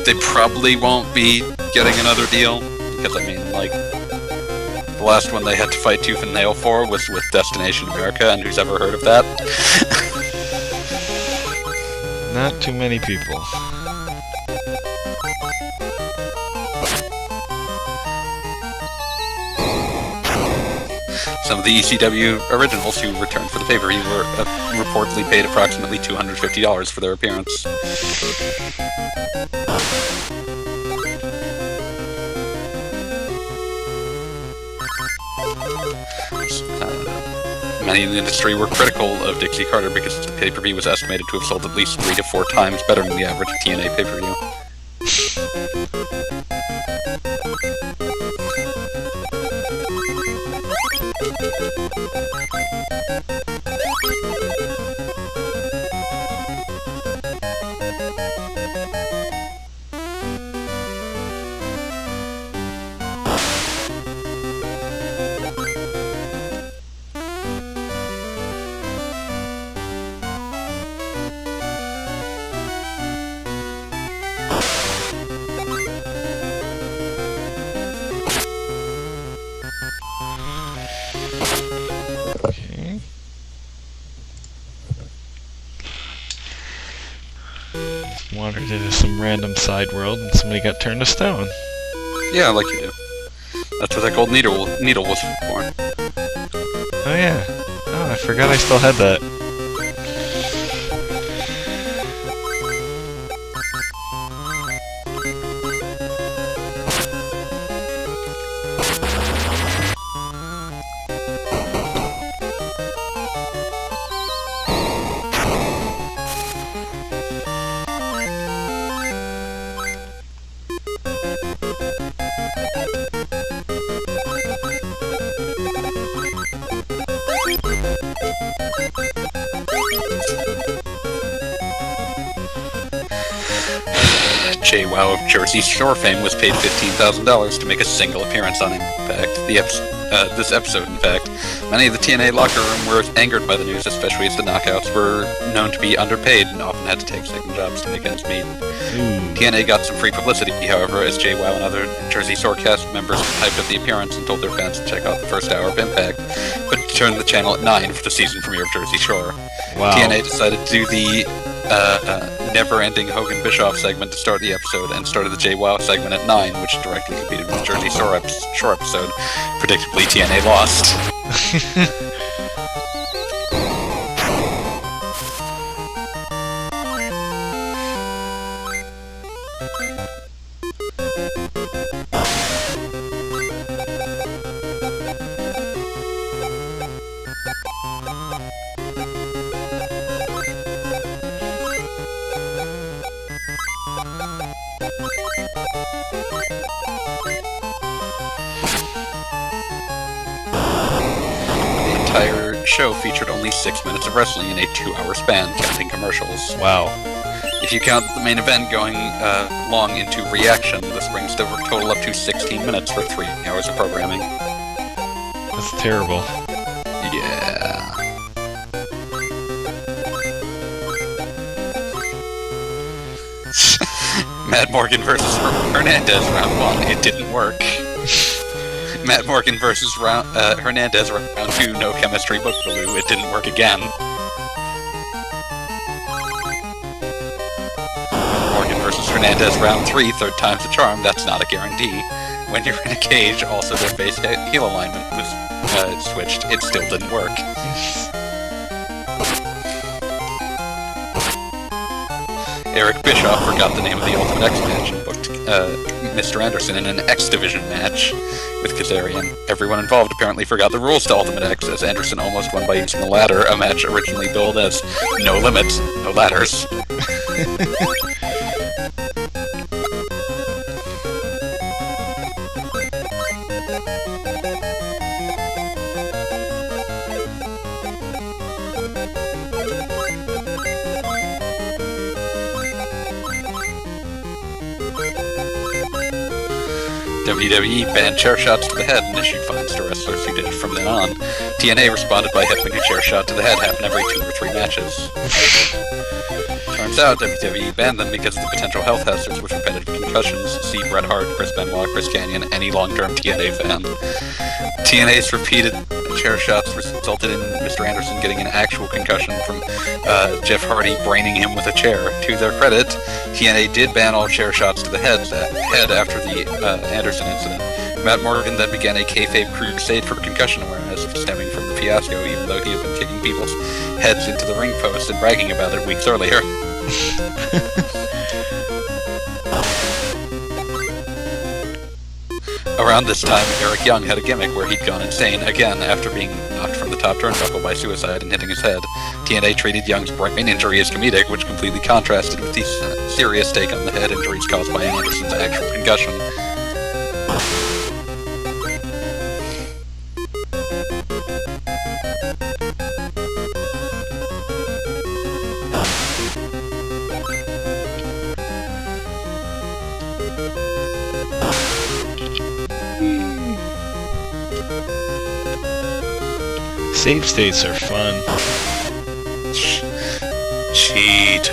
They probably won't be getting another deal, because, I mean, like, the last one they had to fight tooth and nail for was with Destination America, and who's ever heard of that? Not too many people. Some of the ECW originals who returned for the pay-per-view were reportedly paid approximately $250 for their appearance. Many in the industry were critical of Dixie Carter because the pay-per-view was estimated to have sold at least 3 to 4 times better than the average TNA pay-per-view. Okay. Wandered into some random side world and somebody got turned to stone. Yeah, like you do. That's what that gold needle was for. Oh yeah. Oh, I forgot I still had that. JWoww of Jersey Shore fame was paid $15,000 to make a single appearance on Impact. This episode, in fact. Many of the TNA locker room were angered by the news, especially as the Knockouts were known to be underpaid and often had to take second jobs to make ends meet. TNA got some free publicity, however, as JWoww and other Jersey Shore cast members hyped up the appearance and told their fans to check out the first hour of Impact, but turned the channel at 9 for the season premiere of Jersey Shore. Wow. TNA decided to do the never-ending Hogan Bischoff segment to start the episode, and started the JWoww segment at 9, which directly competed with the Jersey Shore episode. Predictably, TNA lost. entire show featured only 6 minutes of wrestling in a 2-hour span, counting commercials. Wow. If you count the main event going long into reaction, this brings the total up to 16 minutes for 3 hours of programming. That's terrible. Yeah. Matt Morgan versus Hernandez round 1. It didn't work. Matt Morgan versus Hernandez round 2. No chemistry, book blue. It didn't work again. Morgan versus Hernandez round 3. Third time's the charm. That's not a guarantee. When you're in a cage, also their face heel alignment was switched. It still didn't work. Eric Bischoff forgot the name of the Ultimate X match and booked Mr. Anderson in an X Division match with Kazarian. Everyone involved apparently forgot the rules to Ultimate X, as Anderson almost won by using the ladder, a match originally billed as No Limits, No Ladders. WWE banned chair shots to the head and issued fines to wrestlers who did it from then on. TNA responded by having a chair shot to the head happen every 2 or 3 matches. Turns out WWE banned them because of the potential health hazards with repetitive concussions. See Bret Hart, Chris Benoit, Chris Kanyon, any long-term TNA fan. TNA's repeated chair shots resulted in Mr. Anderson getting an actual concussion from Jeff Hardy braining him with a chair. To their credit, TNA did ban all chair shots to the head after the Anderson incident. Matt Morgan then began a kayfabe crusade for concussion awareness, stemming from the fiasco, even though he had been kicking people's heads into the ring post and bragging about it weeks earlier. Around this time, Eric Young had a gimmick where he'd gone insane again after being knocked from the top turnbuckle by Suicide and hitting his head. TNA treated Young's brain injury as comedic, which completely contrasted with the serious take on the head injuries caused by Anderson's actual concussion. Save states are fun. Cheater.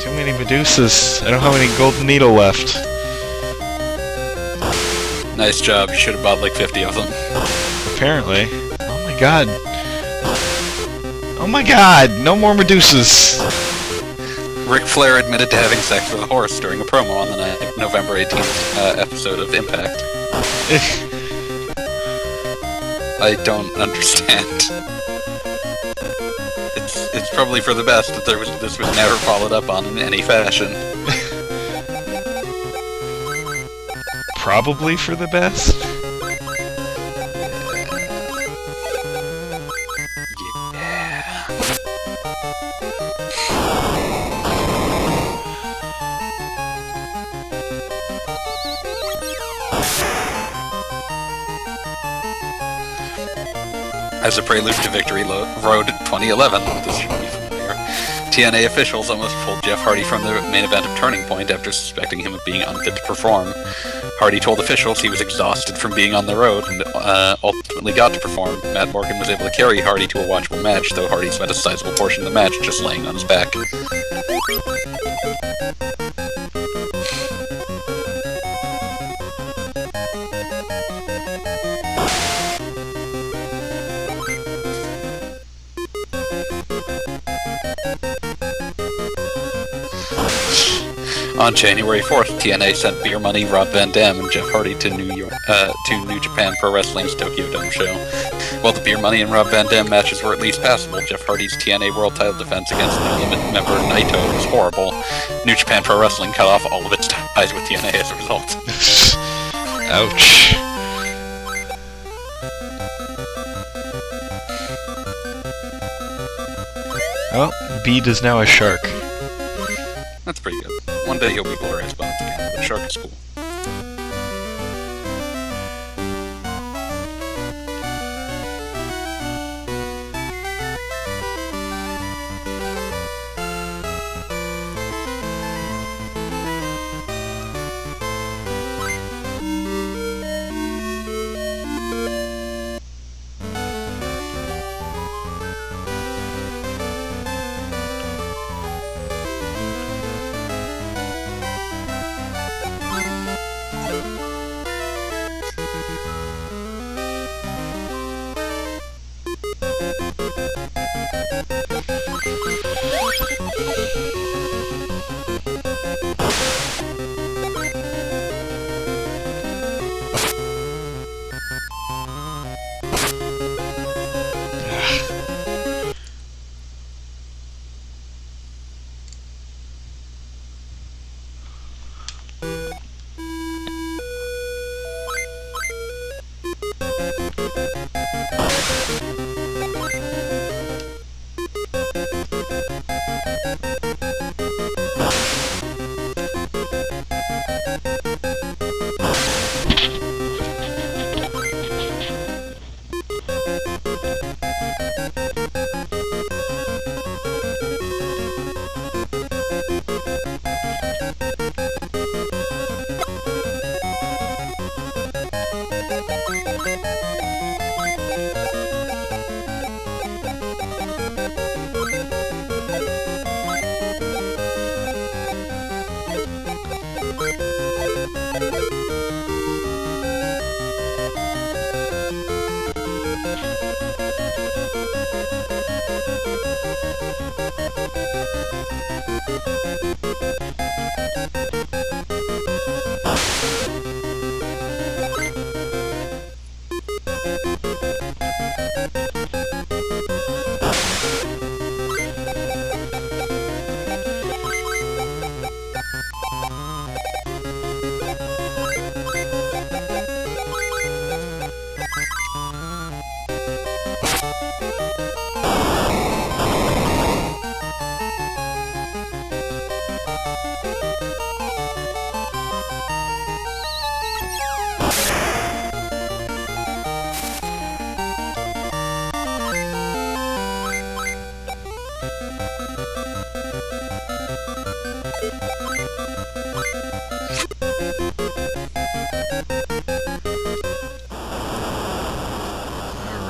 Too many Medusas. I don't have any golden needle left. Nice job, you should have bought like 50 of them. Apparently. Oh my god. Oh my god! No more Medusas! Ric Flair admitted to having sex with a horse during a promo on the November 18th episode of Impact. I don't understand. It's probably for the best that this was never followed up on in any fashion. Probably for the best? Yeah. As a prelude to Victory Road 2011, this should be familiar, TNA officials almost pulled Jeff Hardy from the main event of Turning Point after suspecting him of being unfit to perform. Hardy told officials he was exhausted from being on the road and ultimately got to perform. Matt Morgan was able to carry Hardy to a watchable match, though Hardy spent a sizable portion of the match just laying on his back. On January 4th, TNA sent Beer Money, Rob Van Dam, and Jeff Hardy to New Japan Pro Wrestling's Tokyo Dome show. While the Beer Money and Rob Van Dam matches were at least passable, Jeff Hardy's TNA World Title defense against No Limit member Naito was horrible. New Japan Pro Wrestling cut off all of its ties with TNA as a result. Ouch. Oh, Bead is now a shark. That's pretty good. One day he'll be glorious bones again, but Shark is cool.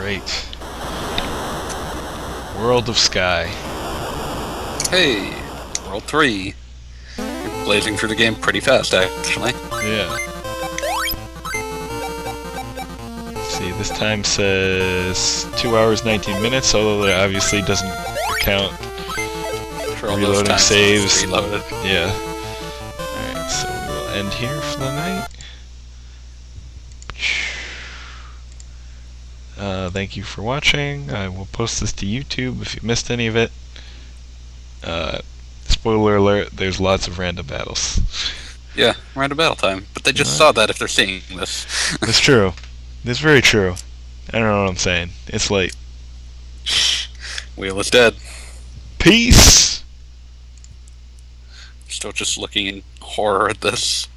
Alright. World of Sky. Hey, World 3. You're blazing through the game pretty fast, actually. Yeah. Let's see, this time says 2 hours 19 minutes, although that obviously doesn't account For all those reloading times saves. reloaded. Yeah. Alright, so we'll end here for the night. Thank you for watching. I will post this to YouTube if you missed any of it. Spoiler alert, there's lots of random battles. Yeah, we're out of battle time. But they just saw that if they're seeing this. It's true. It's very true. I don't know what I'm saying. It's late. Wheel is dead. Peace! Still just looking in horror at this.